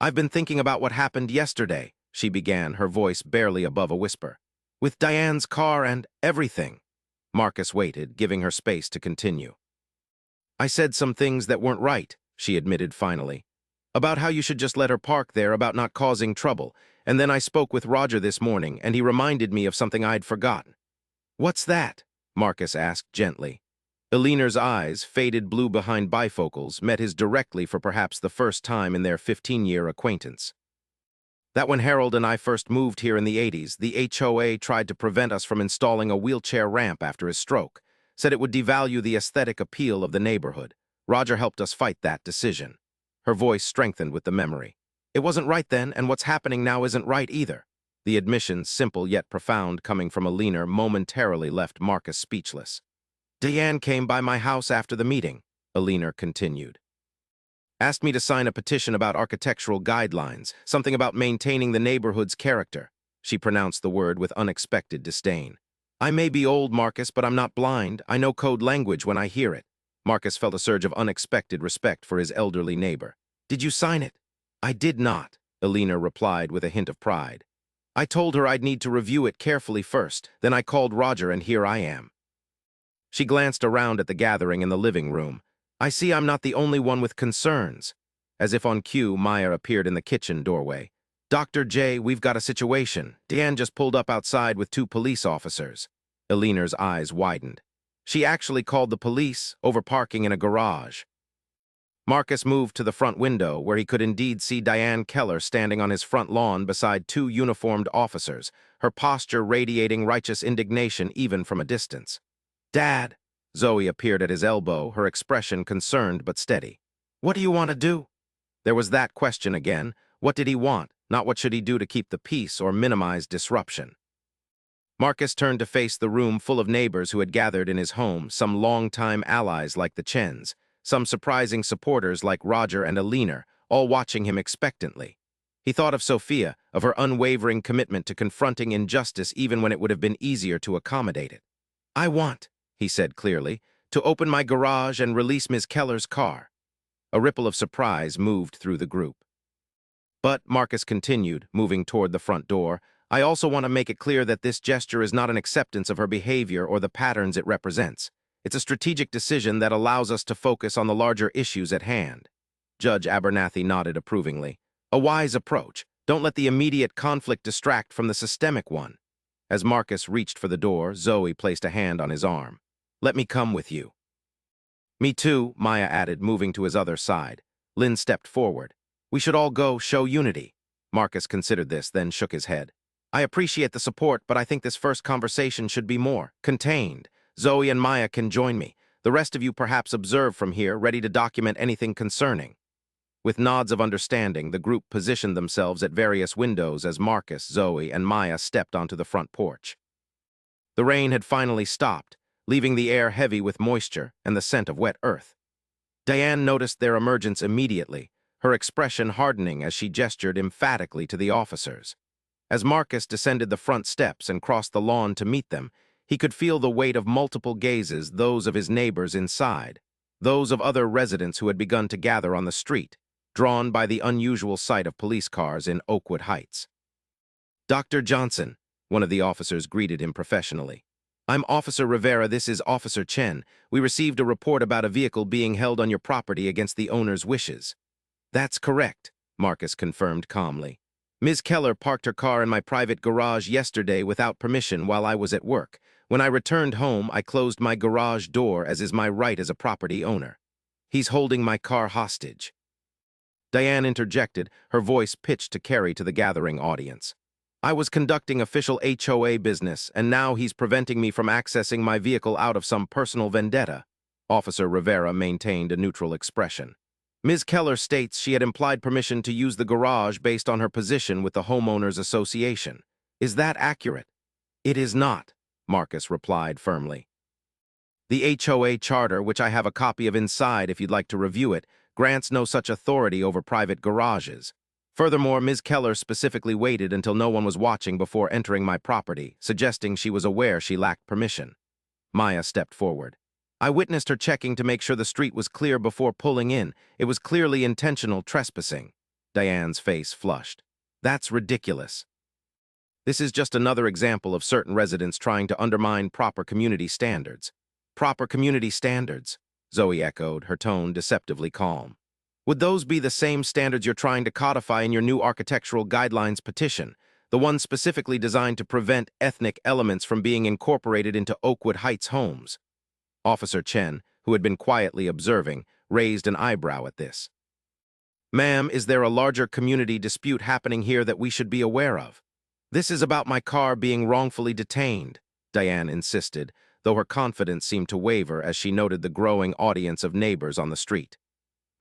"I've been thinking about what happened yesterday," she began, her voice barely above a whisper. "With Diane's car and everything." Marcus waited, giving her space to continue. "I said some things that weren't right," she admitted finally. "About how you should just let her park there, about not causing trouble. And then I spoke with Roger this morning, and he reminded me of something I'd forgotten." "What's that?" Marcus asked gently. Eleanor's eyes, faded blue behind bifocals, met his directly for perhaps the first time in their 15-year acquaintance. "That when Harold and I first moved here in the 80s, the HOA tried to prevent us from installing a wheelchair ramp after his stroke, said it would devalue the aesthetic appeal of the neighborhood. Roger helped us fight that decision." Her voice strengthened with the memory. "It wasn't right then, and what's happening now isn't right either." The admission, simple yet profound, coming from Eleanor, momentarily left Marcus speechless. "Diane came by my house after the meeting," Eleanor continued. "Asked me to sign a petition about architectural guidelines, something about maintaining the neighborhood's character." She pronounced the word with unexpected disdain. "I may be old, Marcus, but I'm not blind. I know code language when I hear it." Marcus felt a surge of unexpected respect for his elderly neighbor. "Did you sign it?" "I did not," Eleanor replied with a hint of pride. "I told her I'd need to review it carefully first, then I called Roger and here I am." She glanced around at the gathering in the living room. "I see I'm not the only one with concerns." As if on cue, Maya appeared in the kitchen doorway. "Dr. J, we've got a situation. Diane just pulled up outside with 2 police officers." Eleanor's eyes widened. "She actually called the police over parking in a garage." Marcus moved to the front window, where he could indeed see Diane Keller standing on his front lawn beside 2 uniformed officers, her posture radiating righteous indignation even from a distance. "Dad," Zoe appeared at his elbow, her expression concerned but steady. "What do you want to do?" There was that question again. What did he want? Not what should he do to keep the peace or minimize disruption. Marcus turned to face the room full of neighbors who had gathered in his home, some longtime allies like the Chens, some surprising supporters like Roger and Eleanor, all watching him expectantly. He thought of Sophia, of her unwavering commitment to confronting injustice even when it would have been easier to accommodate it. "I want," he said clearly, "to open my garage and release Ms. Keller's car." A ripple of surprise moved through the group. "But," Marcus continued, moving toward the front door, I also want to make it clear that this gesture is not an acceptance of her behavior or the patterns it represents. It's a strategic decision that allows us to focus on the larger issues at hand. Judge Abernathy nodded approvingly. A wise approach. Don't let the immediate conflict distract from the systemic one. As Marcus reached for the door, Zoe placed a hand on his arm. Let me come with you. Me too, Maya added, moving to his other side. Lynn stepped forward. We should all go show unity. Marcus considered this, then shook his head. I appreciate the support, but I think this first conversation should be more contained. Zoe and Maya can join me. The rest of you perhaps observe from here, ready to document anything concerning. With nods of understanding, the group positioned themselves at various windows as Marcus, Zoe, and Maya stepped onto the front porch. The rain had finally stopped, leaving the air heavy with moisture and the scent of wet earth. Diane noticed their emergence immediately, her expression hardening as she gestured emphatically to the officers. As Marcus descended the front steps and crossed the lawn to meet them, he could feel the weight of multiple gazes, those of his neighbors inside, those of other residents who had begun to gather on the street, drawn by the unusual sight of police cars in Oakwood Heights. Dr. Johnson, one of the officers greeted him professionally. I'm Officer Rivera, this is Officer Chen. We received a report about a vehicle being held on your property against the owner's wishes. That's correct, Marcus confirmed calmly. Ms. Keller parked her car in my private garage yesterday without permission while I was at work. When I returned home, I closed my garage door, as is my right as a property owner. He's holding my car hostage. Diane interjected, her voice pitched to carry to the gathering audience. I was conducting official HOA business, and now he's preventing me from accessing my vehicle out of some personal vendetta. Officer Rivera maintained a neutral expression. Ms. Keller states she had implied permission to use the garage based on her position with the Homeowners Association. Is that accurate? It is not, Marcus replied firmly. The HOA charter, which I have a copy of inside if you'd like to review it, grants no such authority over private garages. Furthermore, Ms. Keller specifically waited until no one was watching before entering my property, suggesting she was aware she lacked permission. Maya stepped forward. I witnessed her checking to make sure the street was clear before pulling in. It was clearly intentional trespassing. Diane's face flushed. That's ridiculous. This is just another example of certain residents trying to undermine proper community standards. Proper community standards, Zoe echoed, her tone deceptively calm. Would those be the same standards you're trying to codify in your new architectural guidelines petition, the one specifically designed to prevent ethnic elements from being incorporated into Oakwood Heights homes? Officer Chen, who had been quietly observing, raised an eyebrow at this. Ma'am, is there a larger community dispute happening here that we should be aware of? This is about my car being wrongfully detained, Diane insisted, though her confidence seemed to waver as she noted the growing audience of neighbors on the street.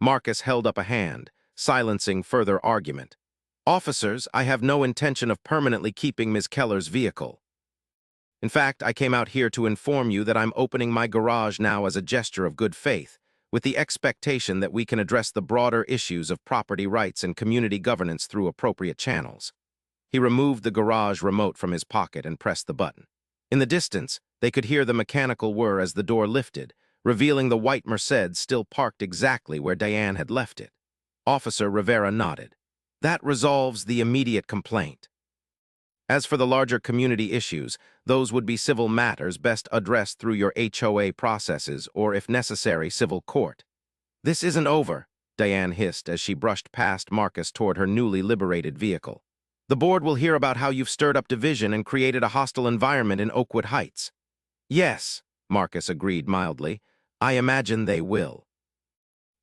Marcus held up a hand, silencing further argument. Officers, I have no intention of permanently keeping Ms. Keller's vehicle. In fact, I came out here to inform you that I'm opening my garage now as a gesture of good faith, with the expectation that we can address the broader issues of property rights and community governance through appropriate channels. He removed the garage remote from his pocket and pressed the button. In the distance, they could hear the mechanical whir as the door lifted, revealing the white Mercedes still parked exactly where Diane had left it. Officer Rivera nodded. That resolves the immediate complaint. As for the larger community issues, those would be civil matters best addressed through your HOA processes or, if necessary, civil court. This isn't over, Diane hissed as she brushed past Marcus toward her newly liberated vehicle. The board will hear about how you've stirred up division and created a hostile environment in Oakwood Heights. Yes, Marcus agreed mildly. I imagine they will.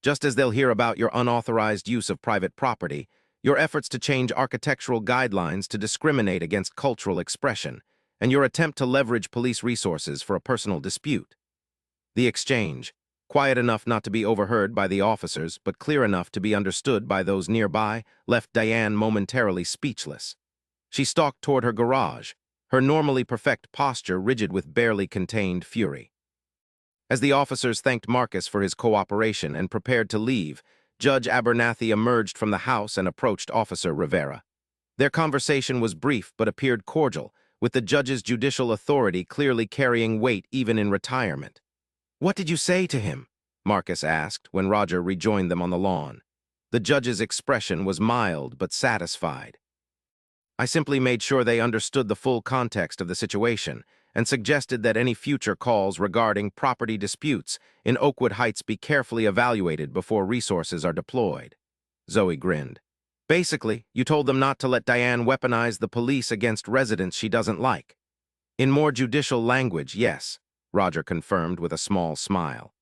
Just as they'll hear about your unauthorized use of private property, your efforts to change architectural guidelines to discriminate against cultural expression, and your attempt to leverage police resources for a personal dispute. The exchange, quiet enough not to be overheard by the officers, but clear enough to be understood by those nearby, left Diane momentarily speechless. She stalked toward her garage, her normally perfect posture rigid with barely contained fury. As the officers thanked Marcus for his cooperation and prepared to leave, Judge Abernathy emerged from the house and approached Officer Rivera. Their conversation was brief but appeared cordial, with the judge's judicial authority clearly carrying weight even in retirement. What did you say to him? Marcus asked when Roger rejoined them on the lawn. The judge's expression was mild but satisfied. I simply made sure they understood the full context of the situation and suggested that any future calls regarding property disputes in Oakwood Heights be carefully evaluated before resources are deployed. Zoe grinned. Basically, you told them not to let Diane weaponize the police against residents she doesn't like. In more judicial language, yes, Roger confirmed with a small smile.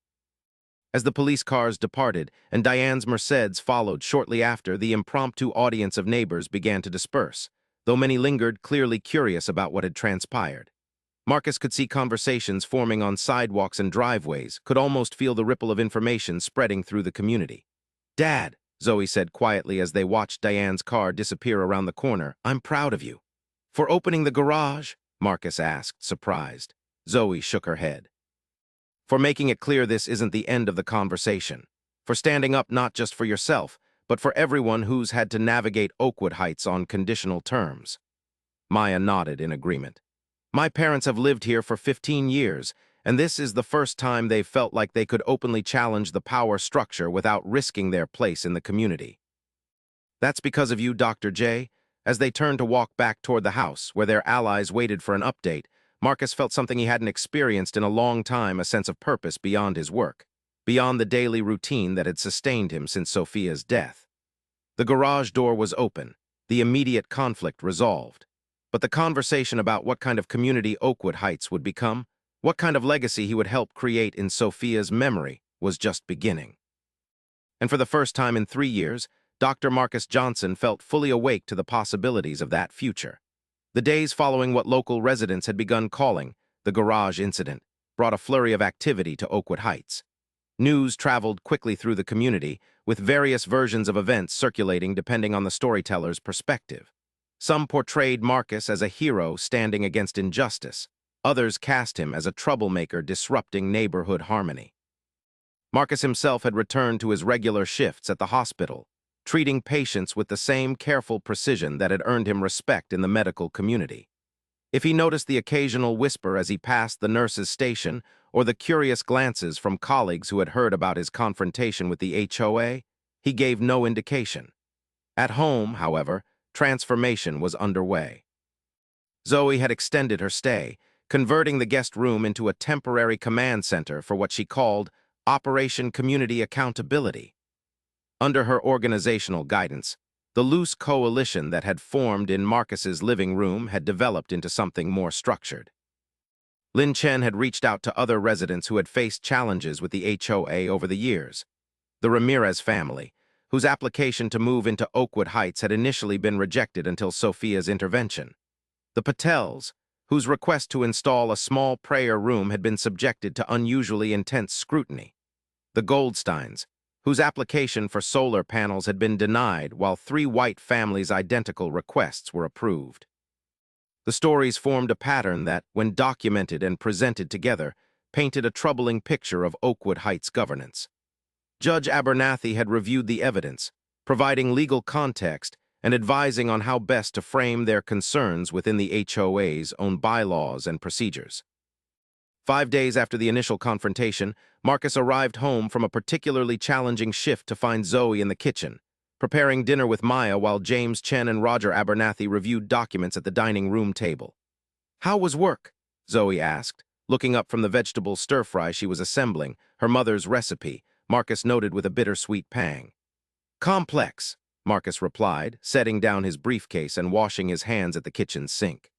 As the police cars departed and Diane's Mercedes followed shortly after, the impromptu audience of neighbors began to disperse, though many lingered, clearly curious about what had transpired. Marcus could see conversations forming on sidewalks and driveways, could almost feel the ripple of information spreading through the community. "Dad," Zoe said quietly as they watched Diane's car disappear around the corner, "I'm proud of you." "For opening the garage?" Marcus asked, surprised. Zoe shook her head. "For making it clear this isn't the end of the conversation. For standing up not just for yourself, but for everyone who's had to navigate Oakwood Heights on conditional terms." Maya nodded in agreement. "My parents have lived here for 15 years, and this is the first time they've felt like they could openly challenge the power structure without risking their place in the community." "That's because of you, Dr. J." As they turned to walk back toward the house, where their allies waited for an update, Marcus felt something he hadn't experienced in a long time, a sense of purpose beyond his work, beyond the daily routine that had sustained him since Sophia's death. The garage door was open, the immediate conflict resolved. But the conversation about what kind of community Oakwood Heights would become, what kind of legacy he would help create in Sophia's memory, was just beginning. And for the first time in 3 years, Dr. Marcus Johnson felt fully awake to the possibilities of that future. The days following what local residents had begun calling the garage incident brought a flurry of activity to Oakwood Heights. News traveled quickly through the community, with various versions of events circulating depending on the storyteller's perspective. Some portrayed Marcus as a hero standing against injustice. Others cast him as a troublemaker disrupting neighborhood harmony. Marcus himself had returned to his regular shifts at the hospital, treating patients with the same careful precision that had earned him respect in the medical community. If he noticed the occasional whisper as he passed the nurse's station or the curious glances from colleagues who had heard about his confrontation with the HOA, he gave no indication. At home, however, transformation was underway. Zoe had extended her stay, converting the guest room into a temporary command center for what she called Operation Community Accountability. Under her organizational guidance, the loose coalition that had formed in Marcus's living room had developed into something more structured. Lin Chen had reached out to other residents who had faced challenges with the HOA over the years. The Ramirez family, whose application to move into Oakwood Heights had initially been rejected until Sophia's intervention. The Patels, whose request to install a small prayer room had been subjected to unusually intense scrutiny. The Goldsteins, whose application for solar panels had been denied while 3 white families' identical requests were approved. The stories formed a pattern that, when documented and presented together, painted a troubling picture of Oakwood Heights governance. Judge Abernathy had reviewed the evidence, providing legal context and advising on how best to frame their concerns within the HOA's own bylaws and procedures. 5 days after the initial confrontation, Marcus arrived home from a particularly challenging shift to find Zoe in the kitchen, preparing dinner with Maya while James Chen and Roger Abernathy reviewed documents at the dining room table. "How was work?" Zoe asked, looking up from the vegetable stir-fry she was assembling, her mother's recipe, Marcus noted with a bittersweet pang. "Complex," Marcus replied, setting down his briefcase and washing his hands at the kitchen sink.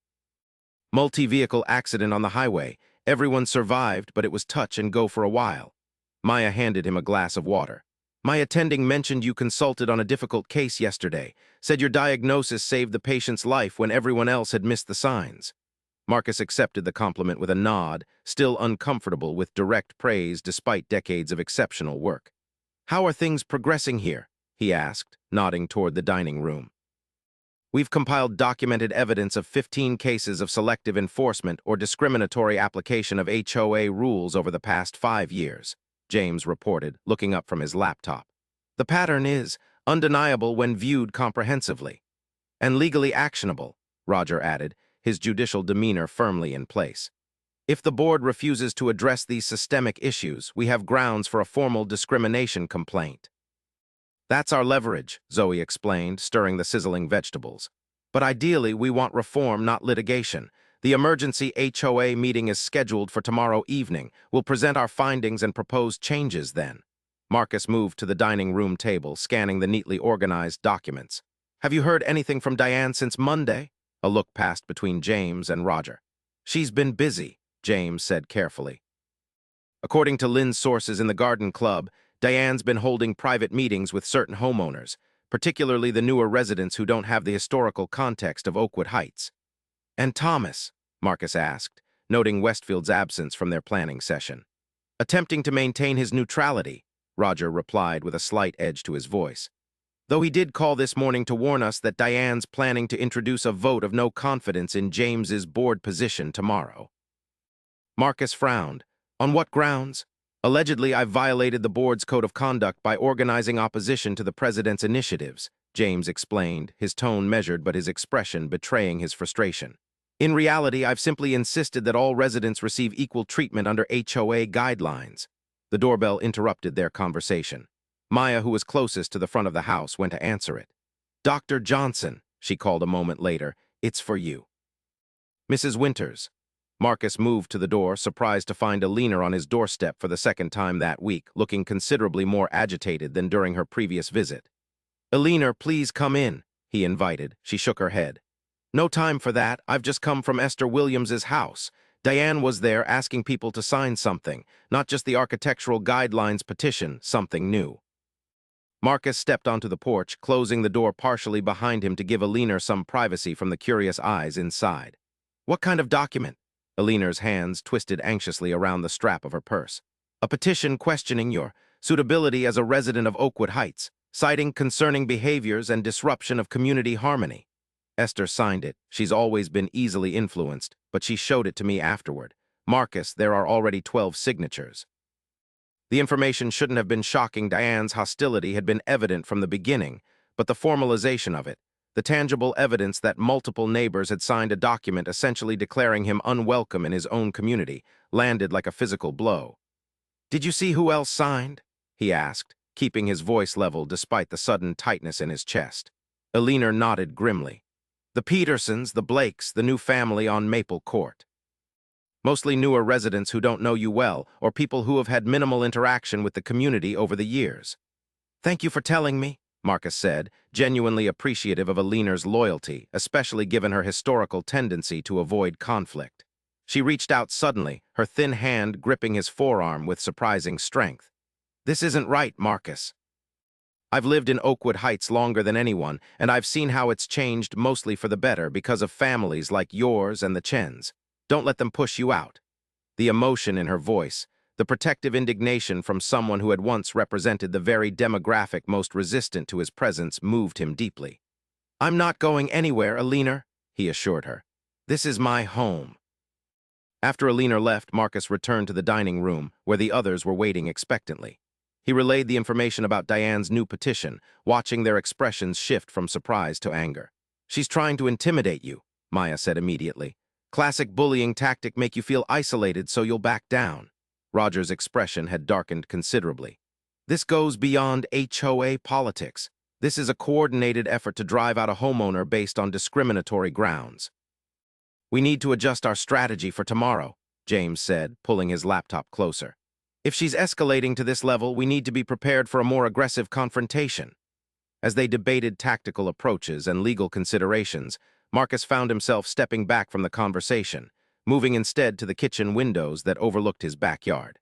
"Multi-vehicle accident on the highway. Everyone survived, but it was touch and go for a while." Maya handed him a glass of water. "My attending mentioned you consulted on a difficult case yesterday, said your diagnosis saved the patient's life when everyone else had missed the signs." Marcus accepted the compliment with a nod, still uncomfortable with direct praise despite decades of exceptional work. "How are things progressing here?" he asked, nodding toward the dining room. "We've compiled documented evidence of 15 cases of selective enforcement or discriminatory application of HOA rules over the past 5 years, James reported, looking up from his laptop. "The pattern is undeniable when viewed comprehensively. And legally actionable," Roger added, his judicial demeanor firmly in place. "If the board refuses to address these systemic issues, we have grounds for a formal discrimination complaint." "That's our leverage," Zoe explained, stirring the sizzling vegetables. But ideally, we want reform, not litigation. The emergency HOA meeting is scheduled for tomorrow evening. We'll present our findings and propose changes then. Marcus moved to the dining room table, scanning the neatly organized documents. Have you heard anything from Diane since Monday? A look passed between James and Roger. She's been busy, James said carefully. According to Lynn's sources in the garden club, Diane's been holding private meetings with certain homeowners, particularly the newer residents who don't have the historical context of Oakwood Heights. And Thomas? Marcus asked, noting Westfield's absence from their planning session. Attempting to maintain his neutrality, Roger replied with a slight edge to his voice. Though he did call this morning to warn us that Diane's planning to introduce a vote of no confidence in James's board position tomorrow. Marcus frowned. On what grounds? Allegedly, I violated the board's code of conduct by organizing opposition to the president's initiatives, James explained, his tone measured but his expression betraying his frustration. In reality, I've simply insisted that all residents receive equal treatment under HOA guidelines. The doorbell interrupted their conversation. Maya, who was closest to the front of the house, went to answer it. Dr. Johnson, she called a moment later, it's for you. Mrs. Winters. Marcus moved to the door, surprised to find Alina on his doorstep for the second time that week, looking considerably more agitated than during her previous visit. Alina, please come in, he invited. She shook her head. No time for that. I've just come from Esther Williams's house. Diane was there asking people to sign something, not just the architectural guidelines petition, something new. Marcus stepped onto the porch, closing the door partially behind him to give Alina some privacy from the curious eyes inside. What kind of document? Alina's hands twisted anxiously around the strap of her purse. A petition questioning your suitability as a resident of Oakwood Heights, citing concerning behaviors and disruption of community harmony. Esther signed it. She's always been easily influenced, but she showed it to me afterward. Marcus, there are already 12 signatures. The information shouldn't have been shocking. Diane's hostility had been evident from the beginning, but the formalization of it, the tangible evidence that multiple neighbors had signed a document essentially declaring him unwelcome in his own community, landed like a physical blow. Did you see who else signed? He asked, keeping his voice level despite the sudden tightness in his chest. Alina nodded grimly. The Petersons, the Blakes, the new family on Maple Court. Mostly newer residents who don't know you well, or people who have had minimal interaction with the community over the years. Thank you for telling me, Marcus said, genuinely appreciative of Alina's loyalty, especially given her historical tendency to avoid conflict. She reached out suddenly, her thin hand gripping his forearm with surprising strength. This isn't right, Marcus. I've lived in Oakwood Heights longer than anyone, and I've seen how it's changed mostly for the better because of families like yours and the Chens. Don't let them push you out. The emotion in her voice, the protective indignation from someone who had once represented the very demographic most resistant to his presence, moved him deeply. I'm not going anywhere, Alina, he assured her. This is my home. After Alina left, Marcus returned to the dining room, where the others were waiting expectantly. He relayed the information about Diane's new petition, watching their expressions shift from surprise to anger. She's trying to intimidate you, Maya said immediately. Classic bullying tactic, make you feel isolated so you'll back down. Roger's expression had darkened considerably. This goes beyond HOA politics. This is a coordinated effort to drive out a homeowner based on discriminatory grounds. We need to adjust our strategy for tomorrow, James said, pulling his laptop closer. If she's escalating to this level, we need to be prepared for a more aggressive confrontation. As they debated tactical approaches and legal considerations, Marcus found himself stepping back from the conversation, moving instead to the kitchen windows that overlooked his backyard.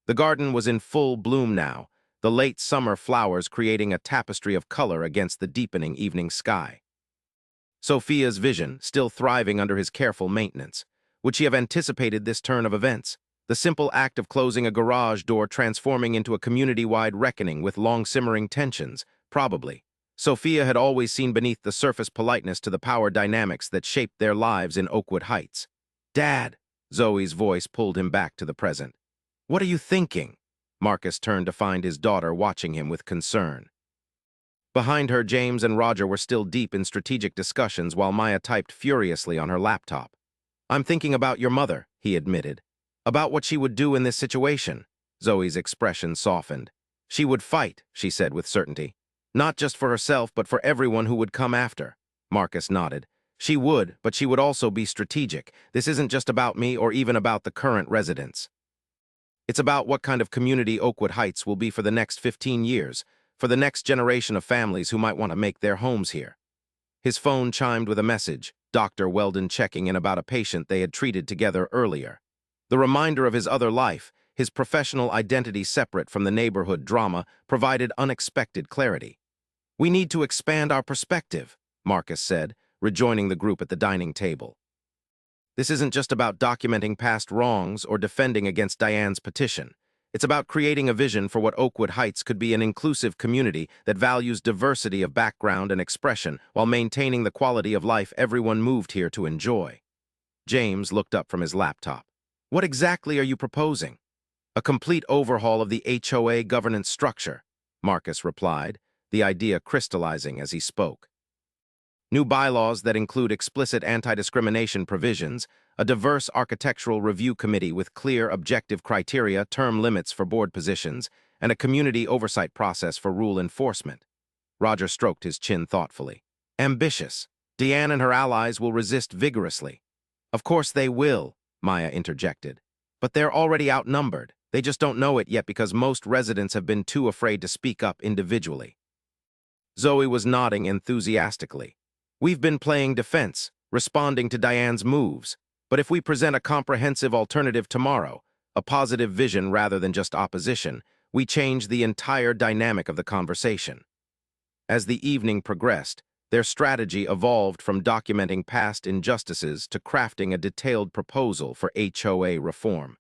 The garden was in full bloom now, the late summer flowers creating a tapestry of color against the deepening evening sky. Sophia's vision, still thriving under his careful maintenance. Would she have anticipated this turn of events? The simple act of closing a garage door transforming into a community-wide reckoning with long-simmering tensions? Probably. Sophia had always seen beneath the surface politeness to the power dynamics that shaped their lives in Oakwood Heights. Dad, Zoe's voice pulled him back to the present. What are you thinking? Marcus turned to find his daughter watching him with concern. Behind her, James and Roger were still deep in strategic discussions while Maya typed furiously on her laptop. I'm thinking about your mother, he admitted. About what she would do in this situation. Zoe's expression softened. She would fight, she said with certainty. Not just for herself, but for everyone who would come after. Marcus nodded. She would, but she would also be strategic. This isn't just about me or even about the current residents. It's about what kind of community Oakwood Heights will be for the next 15 years, for the next generation of families who might want to make their homes here. His phone chimed with a message, Dr. Weldon checking in about a patient they had treated together earlier. The reminder of his other life, his professional identity separate from the neighborhood drama, provided unexpected clarity. "We need to expand our perspective," Marcus said, rejoining the group at the dining table. "This isn't just about documenting past wrongs or defending against Diane's petition. It's about creating a vision for what Oakwood Heights could be, an inclusive community that values diversity of background and expression while maintaining the quality of life everyone moved here to enjoy." James looked up from his laptop. "What exactly are you proposing?" "A complete overhaul of the HOA governance structure," Marcus replied, the idea crystallizing as he spoke. "New bylaws that include explicit anti-discrimination provisions, a diverse architectural review committee with clear, objective criteria, term limits for board positions, and a community oversight process for rule enforcement." Roger stroked his chin thoughtfully. "Ambitious. Diane and her allies will resist vigorously." "Of course they will," Maya interjected. "But they're already outnumbered. They just don't know it yet because most residents have been too afraid to speak up individually." Zoe was nodding enthusiastically. "We've been playing defense, responding to Diane's moves. But if we present a comprehensive alternative tomorrow, a positive vision rather than just opposition, we change the entire dynamic of the conversation." As the evening progressed, their strategy evolved from documenting past injustices to crafting a detailed proposal for HOA reform.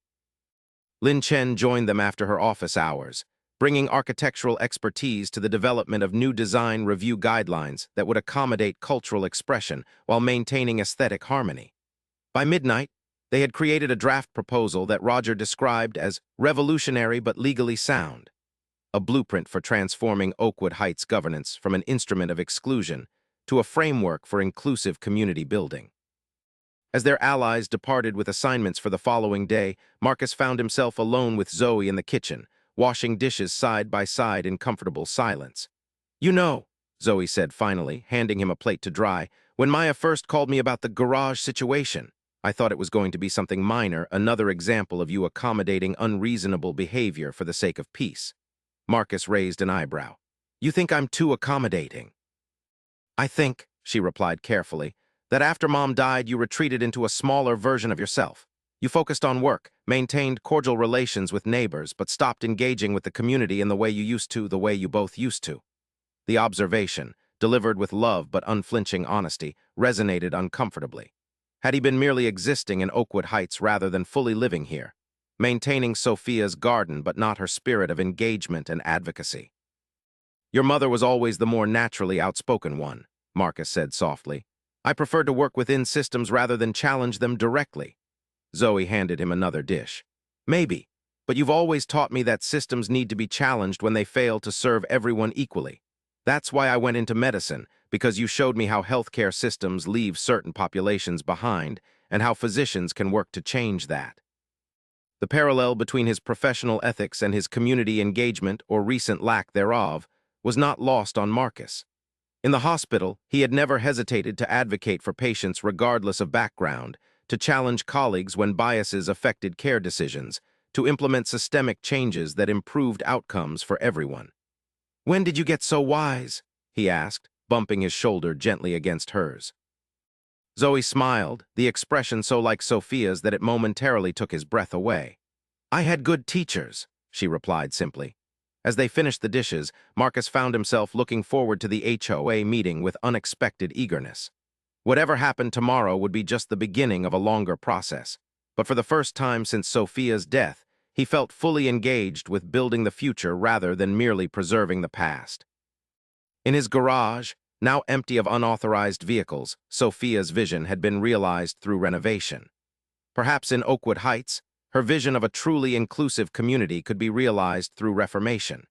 Lin Chen joined them after her office hours, bringing architectural expertise to the development of new design review guidelines that would accommodate cultural expression while maintaining aesthetic harmony. By midnight, they had created a draft proposal that Roger described as revolutionary but legally sound, a blueprint for transforming Oakwood Heights governance from an instrument of exclusion to a framework for inclusive community building. As their allies departed with assignments for the following day, Marcus found himself alone with Zoe in the kitchen, washing dishes side by side in comfortable silence. "You know," Zoe said finally, handing him a plate to dry, "when Maya first called me about the garage situation, I thought it was going to be something minor, another example of you accommodating unreasonable behavior for the sake of peace." Marcus raised an eyebrow. "You think I'm too accommodating?" "I think," she replied carefully, "that after Mom died, you retreated into a smaller version of yourself. You focused on work, maintained cordial relations with neighbors, but stopped engaging with the community in the way you both used to." The observation, delivered with love but unflinching honesty, resonated uncomfortably. Had he been merely existing in Oakwood Heights rather than fully living here, maintaining Sophia's garden but not her spirit of engagement and advocacy? "Your mother was always the more naturally outspoken one," Marcus said softly. "I prefer to work within systems rather than challenge them directly." Zoe handed him another dish. "Maybe, but you've always taught me that systems need to be challenged when they fail to serve everyone equally. That's why I went into medicine, because you showed me how healthcare systems leave certain populations behind and how physicians can work to change that." The parallel between his professional ethics and his community engagement, or recent lack thereof, was not lost on Marcus. In the hospital, he had never hesitated to advocate for patients regardless of background, to challenge colleagues when biases affected care decisions, to implement systemic changes that improved outcomes for everyone. "When did you get so wise?" he asked, bumping his shoulder gently against hers. Zoe smiled, the expression so like Sophia's that it momentarily took his breath away. "I had good teachers," she replied simply. As they finished the dishes, Marcus found himself looking forward to the HOA meeting with unexpected eagerness. Whatever happened tomorrow would be just the beginning of a longer process, but for the first time since Sophia's death, he felt fully engaged with building the future rather than merely preserving the past. In his garage, now empty of unauthorized vehicles, Sophia's vision had been realized through renovation. Perhaps in Oakwood Heights, her vision of a truly inclusive community could be realized through reformation.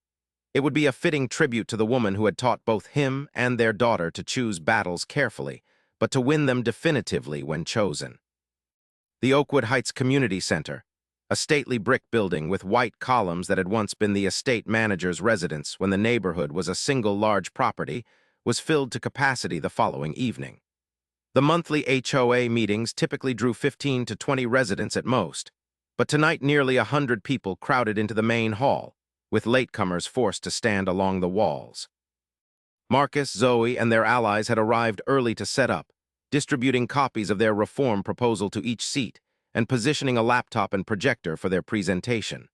It would be a fitting tribute to the woman who had taught both him and their daughter to choose battles carefully, but to win them definitively when chosen. The Oakwood Heights Community Center, a stately brick building with white columns that had once been the estate manager's residence when the neighborhood was a single large property, was filled to capacity the following evening. The monthly HOA meetings typically drew 15 to 20 residents at most, but tonight nearly 100 people crowded into the main hall, with latecomers forced to stand along the walls. Marcus, Zoe, and their allies had arrived early to set up, distributing copies of their reform proposal to each seat and positioning a laptop and projector for their presentation.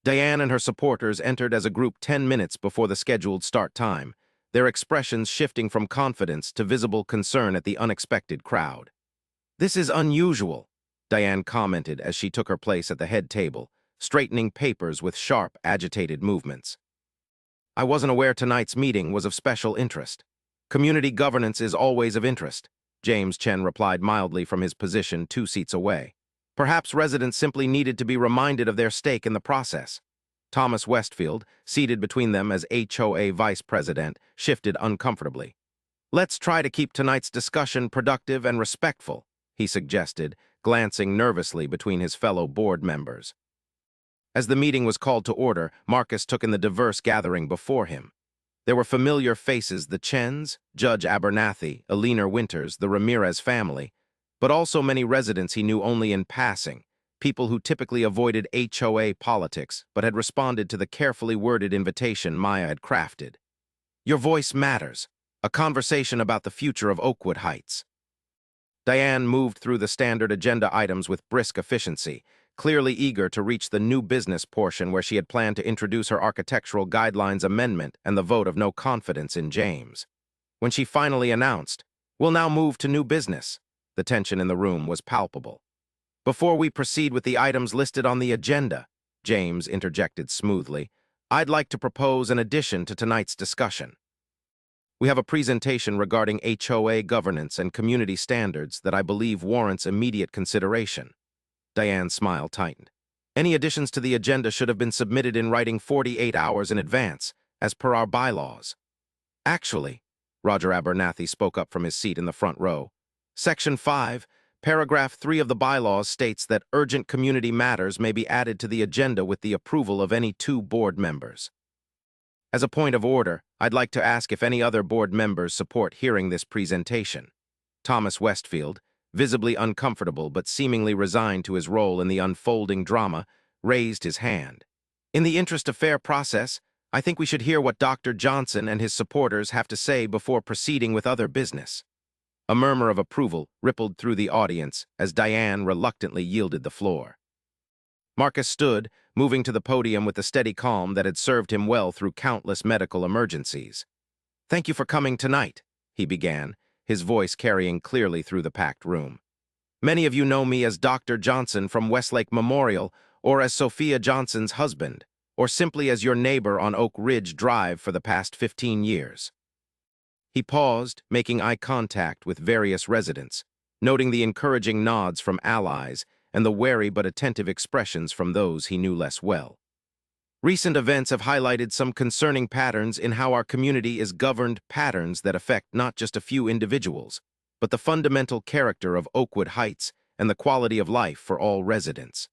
Diane and her supporters entered as a group 10 minutes before the scheduled start time, their expressions shifting from confidence to visible concern at the unexpected crowd. "This is unusual," Diane commented as she took her place at the head table, straightening papers with sharp, agitated movements. "I wasn't aware tonight's meeting was of special interest. Community governance is always of interest," James Chen replied mildly from his position 2 seats away. Perhaps residents simply needed to be reminded of their stake in the process. Thomas Westfield, seated between them as HOA vice president, shifted uncomfortably. "Let's try to keep tonight's discussion productive and respectful," he suggested, glancing nervously between his fellow board members. As the meeting was called to order, Marcus took in the diverse gathering before him. There were familiar faces: the Chens, Judge Abernathy, Alina Winters, the Ramirez family, but also many residents he knew only in passing, people who typically avoided HOA politics but had responded to the carefully worded invitation Maya had crafted. "Your voice matters. A conversation about the future of Oakwood Heights." Diane moved through the standard agenda items with brisk efficiency, clearly eager to reach the new business portion where she had planned to introduce her architectural guidelines amendment and the vote of no confidence in James. When she finally announced, "We'll now move to new business," the tension in the room was palpable. "Before we proceed with the items listed on the agenda," James interjected smoothly, "I'd like to propose an addition to tonight's discussion. We have a presentation regarding HOA governance and community standards that I believe warrants immediate consideration." Diane's smile tightened. "Any additions to the agenda should have been submitted in writing 48 hours in advance, as per our bylaws." "Actually," Roger Abernathy spoke up from his seat in the front row, "Section 5, Paragraph 3 of the bylaws states that urgent community matters may be added to the agenda with the approval of any 2 board members. As a point of order, I'd like to ask if any other board members support hearing this presentation." Thomas Westfield, visibly uncomfortable but seemingly resigned to his role in the unfolding drama, raised his hand. "In the interest of fair process, I think we should hear what Dr. Johnson and his supporters have to say before proceeding with other business." A murmur of approval rippled through the audience as Diane reluctantly yielded the floor. Marcus stood, moving to the podium with the steady calm that had served him well through countless medical emergencies. "Thank you for coming tonight," he began, his voice carrying clearly through the packed room. "Many of you know me as Dr. Johnson from Westlake Memorial, or as Sophia Johnson's husband, or simply as your neighbor on Oak Ridge Drive for the past 15 years. He paused, making eye contact with various residents, noting the encouraging nods from allies and the wary but attentive expressions from those he knew less well. "Recent events have highlighted some concerning patterns in how our community is governed, patterns that affect not just a few individuals, but the fundamental character of Oakwood Heights and the quality of life for all residents."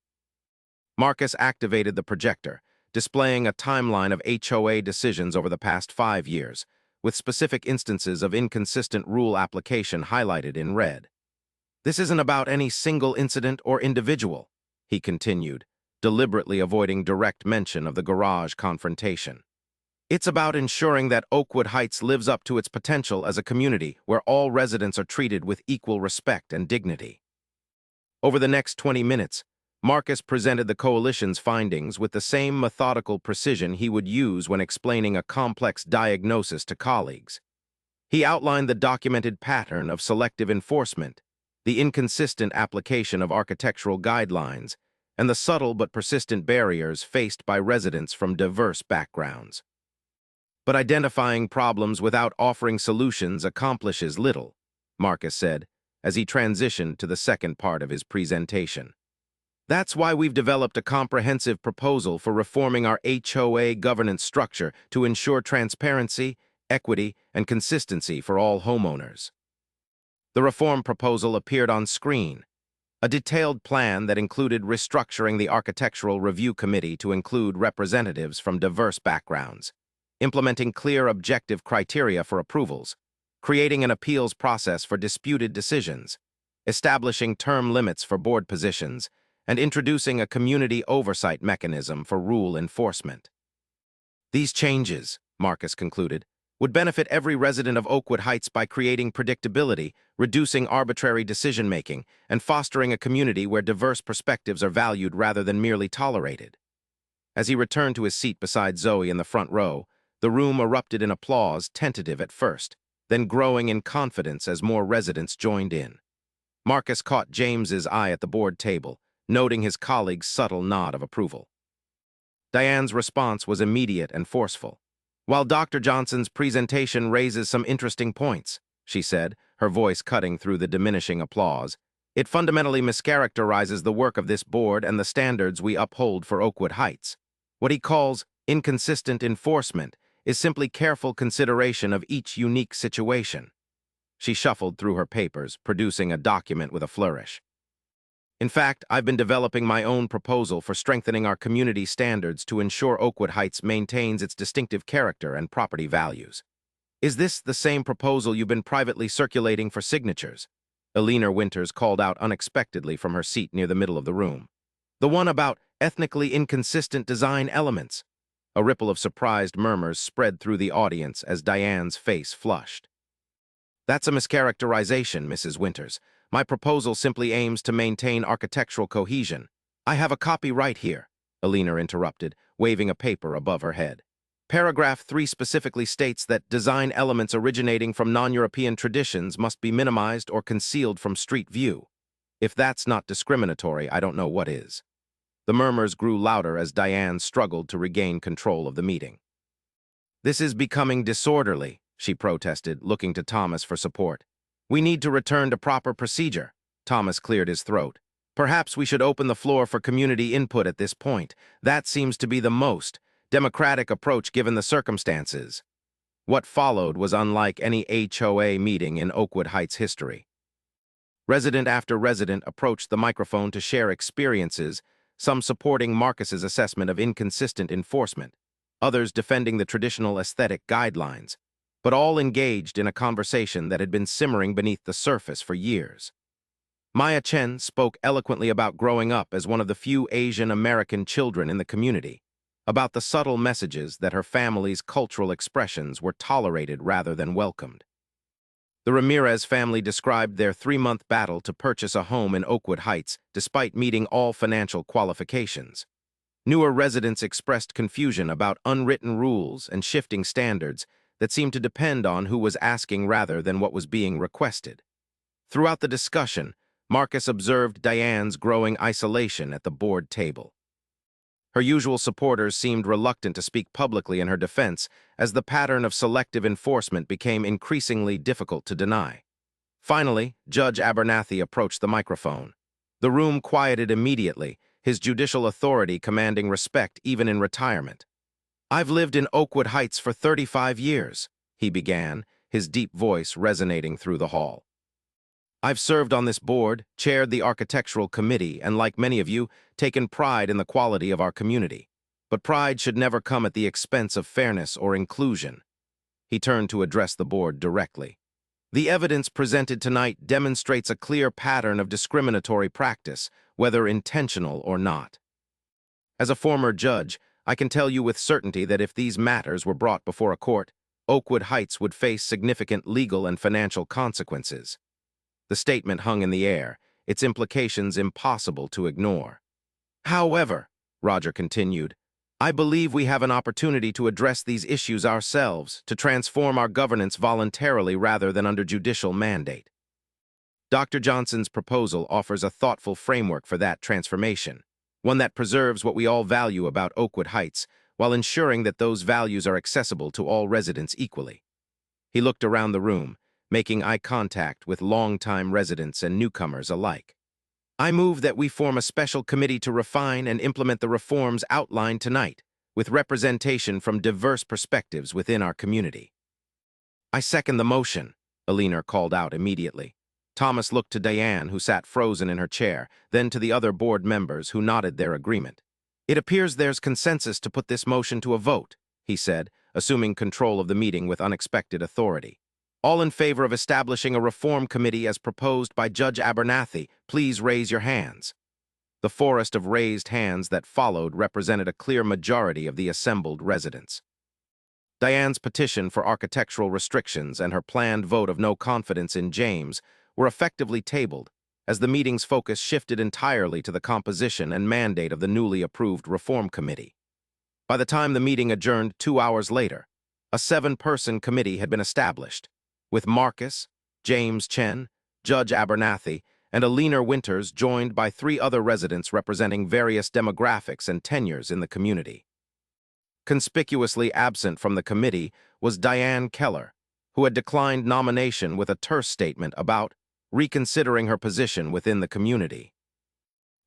Marcus activated the projector, displaying a timeline of HOA decisions over the past 5 years, with specific instances of inconsistent rule application highlighted in red. "This isn't about any single incident or individual," he continued, deliberately avoiding direct mention of the garage confrontation. "It's about ensuring that Oakwood Heights lives up to its potential as a community where all residents are treated with equal respect and dignity." Over the next 20 minutes, Marcus presented the coalition's findings with the same methodical precision he would use when explaining a complex diagnosis to colleagues. He outlined the documented pattern of selective enforcement, the inconsistent application of architectural guidelines, and the subtle but persistent barriers faced by residents from diverse backgrounds. "But identifying problems without offering solutions accomplishes little," Marcus said, as he transitioned to the second part of his presentation. "That's why we've developed a comprehensive proposal for reforming our HOA governance structure to ensure transparency, equity, and consistency for all homeowners." The reform proposal appeared on screen, a detailed plan that included restructuring the Architectural Review Committee to include representatives from diverse backgrounds, implementing clear objective criteria for approvals, creating an appeals process for disputed decisions, establishing term limits for board positions, and introducing a community oversight mechanism for rule enforcement. These changes, Marcus concluded, would benefit every resident of Oakwood Heights by creating predictability, reducing arbitrary decision-making, and fostering a community where diverse perspectives are valued rather than merely tolerated. As he returned to his seat beside Zoe in the front row, the room erupted in applause, tentative at first, then growing in confidence as more residents joined in. Marcus caught James's eye at the board table, noting his colleague's subtle nod of approval. Diane's response was immediate and forceful. "While Dr. Johnson's presentation raises some interesting points," she said, her voice cutting through the diminishing applause, "it fundamentally mischaracterizes the work of this board and the standards we uphold for Oakwood Heights. What he calls inconsistent enforcement is simply careful consideration of each unique situation." She shuffled through her papers, producing a document with a flourish. "In fact, I've been developing my own proposal for strengthening our community standards to ensure Oakwood Heights maintains its distinctive character and property values." "Is this the same proposal you've been privately circulating for signatures?" Eleanor Winters called out unexpectedly from her seat near the middle of the room. "The one about ethnically inconsistent design elements." A ripple of surprised murmurs spread through the audience as Diane's face flushed. "That's a mischaracterization, Mrs. Winters. My proposal simply aims to maintain architectural cohesion." "I have a copy right here," Eleanor interrupted, waving a paper above her head. "Paragraph 3 specifically states that design elements originating from non-European traditions must be minimized or concealed from street view. If that's not discriminatory, I don't know what is." The murmurs grew louder as Diane struggled to regain control of the meeting. "This is becoming disorderly," she protested, looking to Thomas for support. "We need to return to proper procedure." Thomas cleared his throat. "Perhaps we should open the floor for community input at this point. That seems to be the most democratic approach given the circumstances." What followed was unlike any HOA meeting in Oakwood Heights history. Resident after resident approached the microphone to share experiences, some supporting Marcus's assessment of inconsistent enforcement, others defending the traditional aesthetic guidelines, but all engaged in a conversation that had been simmering beneath the surface for years. Maya Chen spoke eloquently about growing up as one of the few Asian American children in the community, about the subtle messages that her family's cultural expressions were tolerated rather than welcomed. The Ramirez family described their 3-month battle to purchase a home in Oakwood Heights despite meeting all financial qualifications. Newer residents expressed confusion about unwritten rules and shifting standards that seemed to depend on who was asking rather than what was being requested. Throughout the discussion, Marcus observed Diane's growing isolation at the board table. Her usual supporters seemed reluctant to speak publicly in her defense as the pattern of selective enforcement became increasingly difficult to deny. Finally, Judge Abernathy approached the microphone. The room quieted immediately, his judicial authority commanding respect even in retirement. "I've lived in Oakwood Heights for 35 years, he began, his deep voice resonating through the hall. "I've served on this board, chaired the architectural committee, and like many of you, taken pride in the quality of our community. But pride should never come at the expense of fairness or inclusion." He turned to address the board directly. "The evidence presented tonight demonstrates a clear pattern of discriminatory practice, whether intentional or not. As a former judge, I can tell you with certainty that if these matters were brought before a court, Oakwood Heights would face significant legal and financial consequences." The statement hung in the air, its implications impossible to ignore. "However," Roger continued, "I believe we have an opportunity to address these issues ourselves, to transform our governance voluntarily rather than under judicial mandate. Dr. Johnson's proposal offers a thoughtful framework for that transformation, one that preserves what we all value about Oakwood Heights, while ensuring that those values are accessible to all residents equally." He looked around the room, making eye contact with longtime residents and newcomers alike. "I move that we form a special committee to refine and implement the reforms outlined tonight, with representation from diverse perspectives within our community." "I second the motion," Eleanor called out immediately. Thomas looked to Diane, who sat frozen in her chair, then to the other board members, who nodded their agreement. "It appears there's consensus to put this motion to a vote," he said, assuming control of the meeting with unexpected authority. All in favor of establishing a reform committee as proposed by Judge Abernathy, please raise your hands. The forest of raised hands that followed represented a clear majority of the assembled residents. Diane's petition for architectural restrictions and her planned vote of no confidence in James were effectively tabled, as the meeting's focus shifted entirely to the composition and mandate of the newly approved Reform Committee. By the time the meeting adjourned 2 hours later, a 7-person committee had been established, with Marcus, James Chen, Judge Abernathy, and Alina Winters joined by 3 other residents representing various demographics and tenures in the community. Conspicuously absent from the committee was Diane Keller, who had declined nomination with a terse statement about reconsidering her position within the community.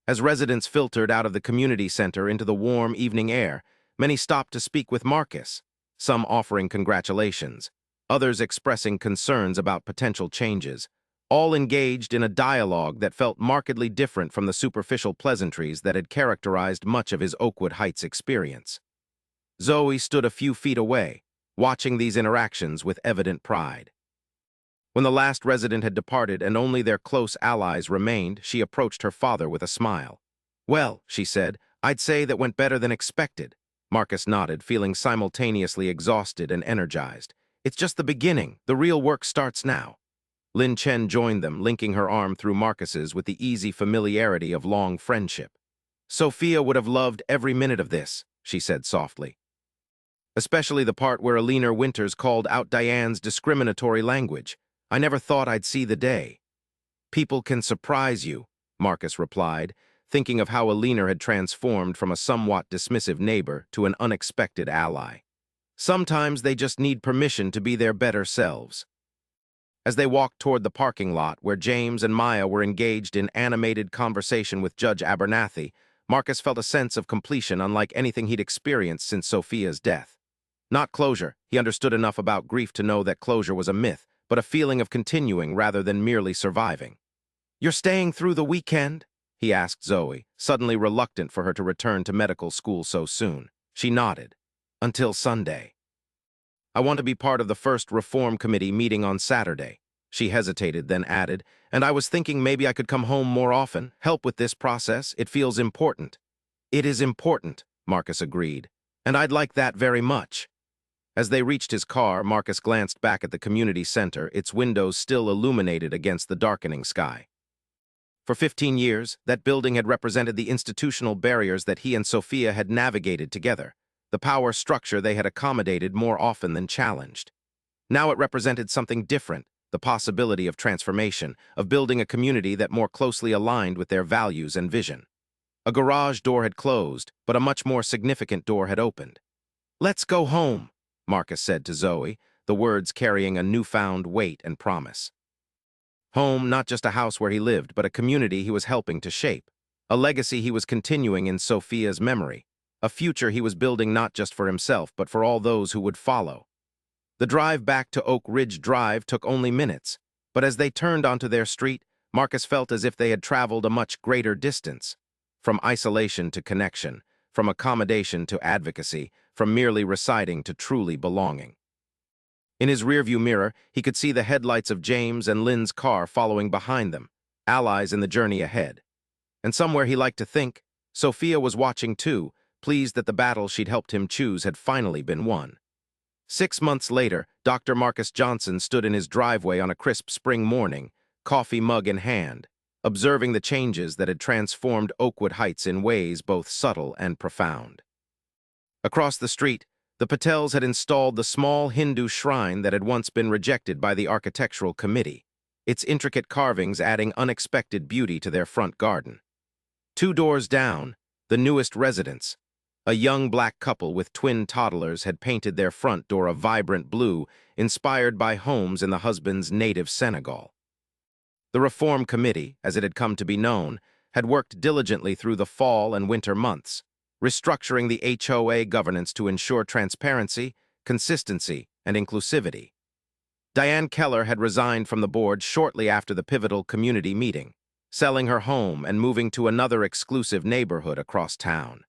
As residents filtered out of the community center into the warm evening air, many stopped to speak with Marcus, some offering congratulations, others expressing concerns about potential changes, all engaged in a dialogue that felt markedly different from the superficial pleasantries that had characterized much of his Oakwood Heights experience. Zoe stood a few feet away, watching these interactions with evident pride. When the last resident had departed and only their close allies remained, she approached her father with a smile. "Well," she said, "I'd say that went better than expected." Marcus nodded, feeling simultaneously exhausted and energized. "It's just the beginning. The real work starts now." Lin Chen joined them, linking her arm through Marcus's with the easy familiarity of long friendship. "Sophia would have loved every minute of this," she said softly. "Especially the part where Alina Winters called out Diane's discriminatory language. I never thought I'd see the day." "People can surprise you," Marcus replied, thinking of how Alina had transformed from a somewhat dismissive neighbor to an unexpected ally. "Sometimes they just need permission to be their better selves." As they walked toward the parking lot where James and Maya were engaged in animated conversation with Judge Abernathy, Marcus felt a sense of completion unlike anything he'd experienced since Sophia's death. Not closure, he understood enough about grief to know that closure was a myth, but a feeling of continuing rather than merely surviving. "You're staying through the weekend?" he asked Zoe, suddenly reluctant for her to return to medical school so soon. She nodded. "Until Sunday." "I want to be part of the first Reform Committee meeting on Saturday." She hesitated, then added, "And I was thinking maybe I could come home more often, help with this process. It feels important." "It is important," Marcus agreed, "and I'd like that very much." As they reached his car, Marcus glanced back at the community center, its windows still illuminated against the darkening sky. For 15 years, that building had represented the institutional barriers that he and Sophia had navigated together, the power structure they had accommodated more often than challenged. Now it represented something different, the possibility of transformation, of building a community that more closely aligned with their values and vision. A garage door had closed, but a much more significant door had opened. "Let's go home," Marcus said to Zoe, the words carrying a newfound weight and promise. Home, not just a house where he lived, but a community he was helping to shape, a legacy he was continuing in Sophia's memory, a future he was building not just for himself, but for all those who would follow. The drive back to Oak Ridge Drive took only minutes, but as they turned onto their street, Marcus felt as if they had traveled a much greater distance. From isolation to connection, from accommodation to advocacy, from merely residing to truly belonging. In his rearview mirror, he could see the headlights of James and Lynn's car following behind them, allies in the journey ahead. And somewhere he liked to think, Sophia was watching too, pleased that the battle she'd helped him choose had finally been won. 6 months later, Dr. Marcus Johnson stood in his driveway on a crisp spring morning, coffee mug in hand, observing the changes that had transformed Oakwood Heights in ways both subtle and profound. Across the street, the Patels had installed the small Hindu shrine that had once been rejected by the architectural committee, its intricate carvings adding unexpected beauty to their front garden. 2 doors down, the newest residents, a young black couple with twin toddlers, had painted their front door a vibrant blue, inspired by homes in the husband's native Senegal. The Reform Committee, as it had come to be known, had worked diligently through the fall and winter months, restructuring the HOA governance to ensure transparency, consistency, and inclusivity. Diane Keller had resigned from the board shortly after the pivotal community meeting, selling her home and moving to another exclusive neighborhood across town.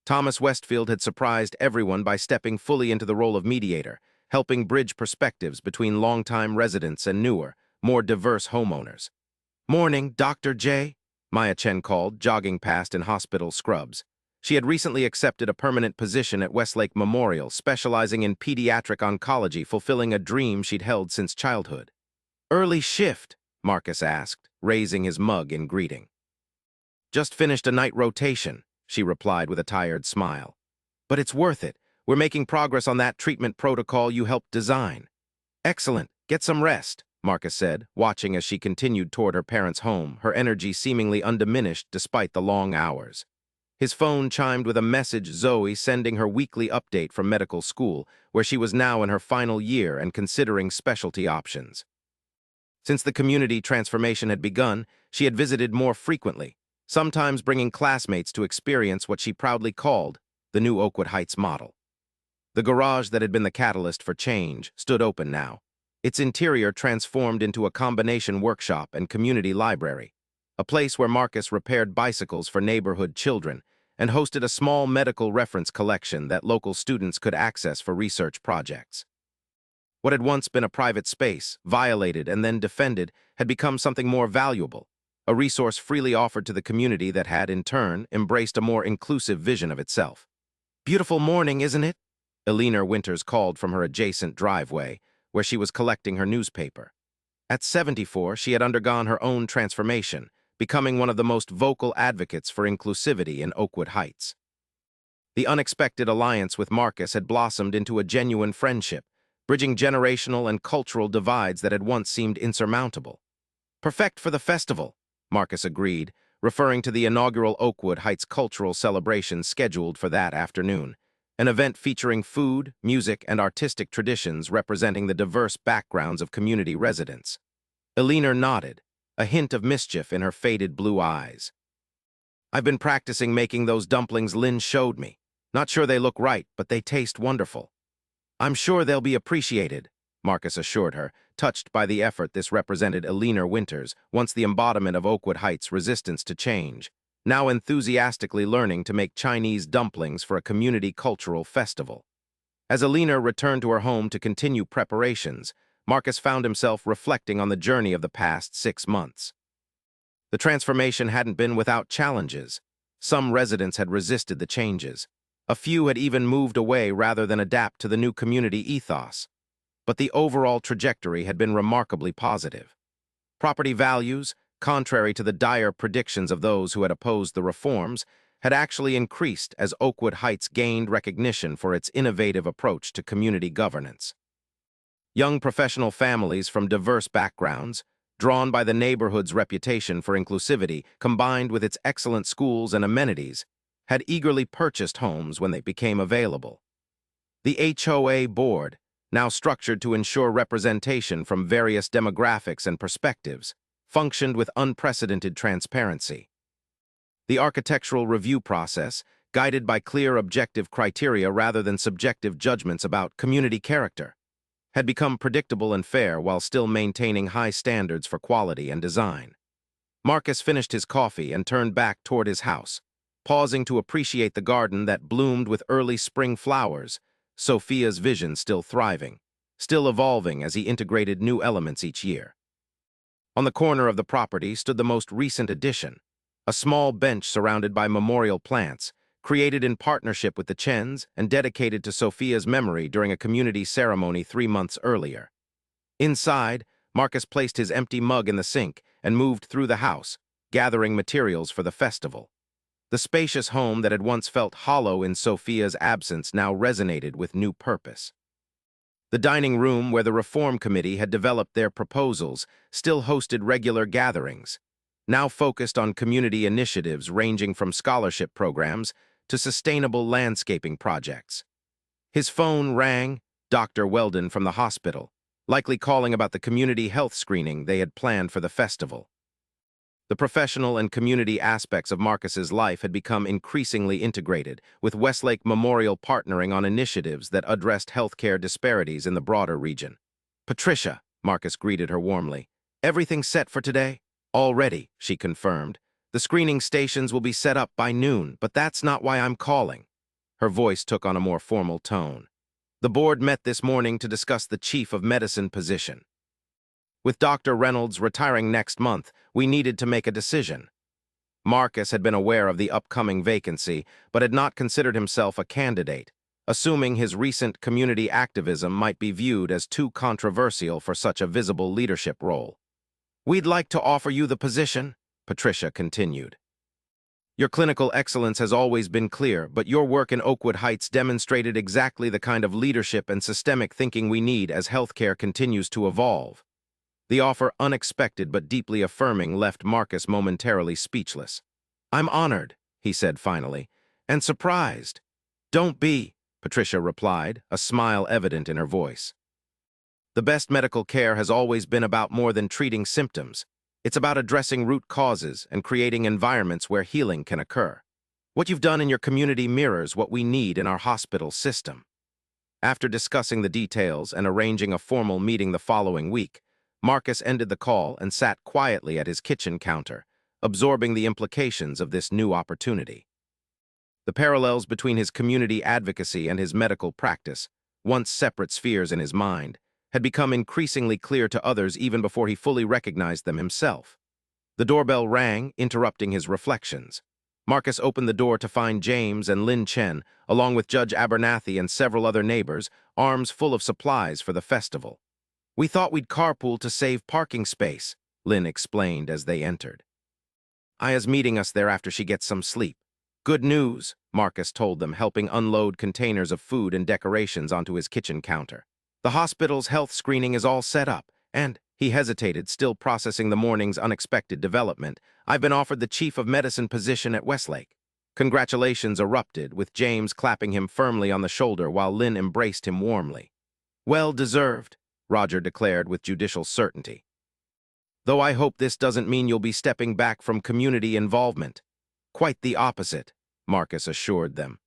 Thomas Westfield had surprised everyone by stepping fully into the role of mediator, helping bridge perspectives between longtime residents and newer, more diverse homeowners. "Morning, Dr. J," Maya Chen called, jogging past in hospital scrubs. She had recently accepted a permanent position at Westlake Memorial, specializing in pediatric oncology, fulfilling a dream she'd held since childhood. "Early shift?" Marcus asked, raising his mug in greeting. "Just finished a night rotation," she replied with a tired smile. "But it's worth it. We're making progress on that treatment protocol you helped design." "Excellent. Get some rest," Marcus said, watching as she continued toward her parents' home, her energy seemingly undiminished despite the long hours. His phone chimed with a message, Zoe sending her weekly update from medical school, where she was now in her final year and considering specialty options. Since the community transformation had begun, she had visited more frequently, sometimes bringing classmates to experience what she proudly called the new Oakwood Heights model. The garage that had been the catalyst for change stood open now, its interior transformed into a combination workshop and community library, a place where Marcus repaired bicycles for neighborhood children and hosted a small medical reference collection that local students could access for research projects. What had once been a private space, violated and then defended, had become something more valuable, a resource freely offered to the community that had, in turn, embraced a more inclusive vision of itself. "Beautiful morning, isn't it?" Eleanor Winters called from her adjacent driveway, where she was collecting her newspaper. At 74, she had undergone her own transformation, becoming one of the most vocal advocates for inclusivity in Oakwood Heights. The unexpected alliance with Marcus had blossomed into a genuine friendship, bridging generational and cultural divides that had once seemed insurmountable. "Perfect for the festival," Marcus agreed, referring to the inaugural Oakwood Heights cultural celebration scheduled for that afternoon, an event featuring food, music, and artistic traditions representing the diverse backgrounds of community residents. Eleanor nodded, a hint of mischief in her faded blue eyes. "I've been practicing making those dumplings Lynn showed me. Not sure they look right, but they taste wonderful." "I'm sure they'll be appreciated," Marcus assured her, touched by the effort this represented. Eleanor Winters, once the embodiment of Oakwood Heights' resistance to change, now enthusiastically learning to make Chinese dumplings for a community cultural festival. As Eleanor returned to her home to continue preparations, Marcus found himself reflecting on the journey of the past 6 months. The transformation hadn't been without challenges. Some residents had resisted the changes. A few had even moved away rather than adapt to the new community ethos. But the overall trajectory had been remarkably positive. Property values, contrary to the dire predictions of those who had opposed the reforms, had actually increased as Oakwood Heights gained recognition for its innovative approach to community governance. Young professional families from diverse backgrounds, drawn by the neighborhood's reputation for inclusivity, combined with its excellent schools and amenities, had eagerly purchased homes when they became available. The HOA board, now structured to ensure representation from various demographics and perspectives, functioned with unprecedented transparency. The architectural review process, guided by clear objective criteria rather than subjective judgments about community character, had become predictable and fair while still maintaining high standards for quality and design. Marcus finished his coffee and turned back toward his house, pausing to appreciate the garden that bloomed with early spring flowers, Sophia's vision still thriving, still evolving as he integrated new elements each year. On the corner of the property stood the most recent addition, a small bench surrounded by memorial plants, created in partnership with the Chens and dedicated to Sophia's memory during a community ceremony 3 months earlier. Inside, Marcus placed his empty mug in the sink and moved through the house, gathering materials for the festival. The spacious home that had once felt hollow in Sophia's absence now resonated with new purpose. The dining room where the Reform Committee had developed their proposals still hosted regular gatherings, now focused on community initiatives ranging from scholarship programs to sustainable landscaping projects. His phone rang, Dr. Weldon from the hospital, likely calling about the community health screening they had planned for the festival. The professional and community aspects of Marcus's life had become increasingly integrated, with Westlake Memorial partnering on initiatives that addressed healthcare disparities in the broader region. "Patricia," Marcus greeted her warmly. "Everything set for today?" "All ready," she confirmed. "The screening stations will be set up by noon, but that's not why I'm calling." Her voice took on a more formal tone. The board met this morning to discuss the chief of medicine position. With Dr. Reynolds retiring next month, we needed to make a decision. Marcus had been aware of the upcoming vacancy, but had not considered himself a candidate, assuming his recent community activism might be viewed as too controversial for such a visible leadership role. "We'd like to offer you the position," Patricia continued. "Your clinical excellence has always been clear, but your work in Oakwood Heights demonstrated exactly the kind of leadership and systemic thinking we need as healthcare continues to evolve." The offer, unexpected but deeply affirming, left Marcus momentarily speechless. "I'm honored," he said finally, "and surprised." "Don't be," Patricia replied, a smile evident in her voice. "The best medical care has always been about more than treating symptoms. It's about addressing root causes and creating environments where healing can occur. What you've done in your community mirrors what we need in our hospital system." After discussing the details and arranging a formal meeting the following week, Marcus ended the call and sat quietly at his kitchen counter, absorbing the implications of this new opportunity. The parallels between his community advocacy and his medical practice, once separate spheres in his mind, had become increasingly clear to others even before he fully recognized them himself. The doorbell rang, interrupting his reflections. Marcus opened the door to find James and Lin Chen, along with Judge Abernathy and several other neighbors, arms full of supplies for the festival. "We thought we'd carpool to save parking space," Lin explained as they entered. "Aya's meeting us there after she gets some sleep." "Good news," Marcus told them, helping unload containers of food and decorations onto his kitchen counter. "The hospital's health screening is all set up, and," he hesitated, still processing the morning's unexpected development, "I've been offered the chief of medicine position at Westlake." Congratulations erupted, with James clapping him firmly on the shoulder while Lin embraced him warmly. "Well deserved," Roger declared with judicial certainty. "Though I hope this doesn't mean you'll be stepping back from community involvement." "Quite the opposite," Marcus assured them.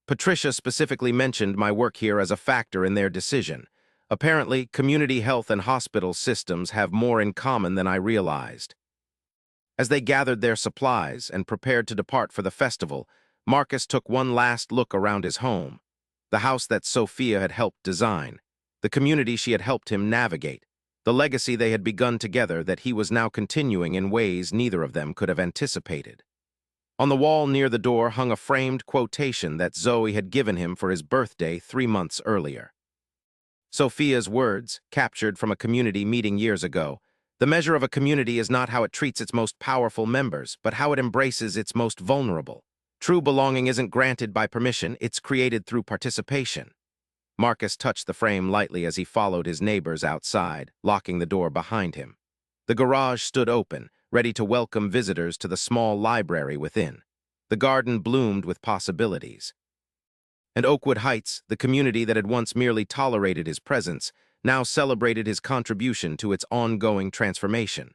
"Patricia specifically mentioned my work here as a factor in their decision. Apparently, community health and hospital systems have more in common than I realized." As they gathered their supplies and prepared to depart for the festival, Marcus took one last look around his home, the house that Sophia had helped design, the community she had helped him navigate, the legacy they had begun together that he was now continuing in ways neither of them could have anticipated. On the wall near the door hung a framed quotation that Zoe had given him for his birthday 3 months earlier. Sophia's words, captured from a community meeting years ago: "The measure of a community is not how it treats its most powerful members, but how it embraces its most vulnerable. True belonging isn't granted by permission, it's created through participation." Marcus touched the frame lightly as he followed his neighbors outside, locking the door behind him. The garage stood open, ready to welcome visitors to the small library within. The garden bloomed with possibilities. And Oakwood Heights, the community that had once merely tolerated his presence, now celebrated his contribution to its ongoing transformation.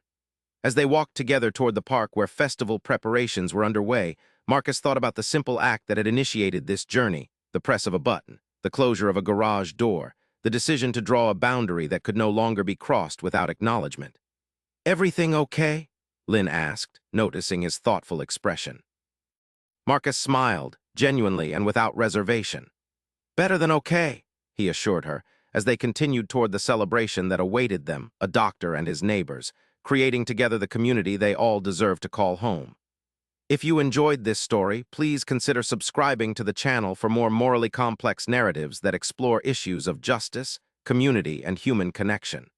As they walked together toward the park where festival preparations were underway, Marcus thought about the simple act that had initiated this journey: the press of a button, the closure of a garage door, the decision to draw a boundary that could no longer be crossed without acknowledgement. "Everything okay?" Lin asked, noticing his thoughtful expression. Marcus smiled, genuinely and without reservation. "Better than okay," he assured her, as they continued toward the celebration that awaited them, a doctor and his neighbors, creating together the community they all deserve to call home. If you enjoyed this story, please consider subscribing to the channel for more morally complex narratives that explore issues of justice, community, and human connection.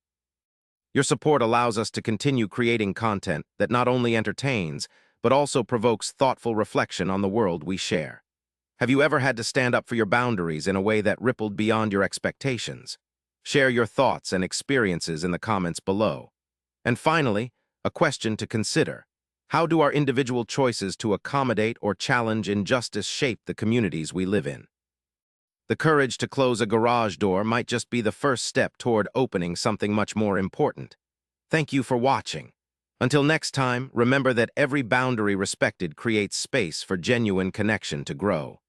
Your support allows us to continue creating content that not only entertains, but also provokes thoughtful reflection on the world we share. Have you ever had to stand up for your boundaries in a way that rippled beyond your expectations? Share your thoughts and experiences in the comments below. And finally, a question to consider: how do our individual choices to accommodate or challenge injustice shape the communities we live in? The courage to close a garage door might just be the first step toward opening something much more important. Thank you for watching. Until next time, remember that every boundary respected creates space for genuine connection to grow.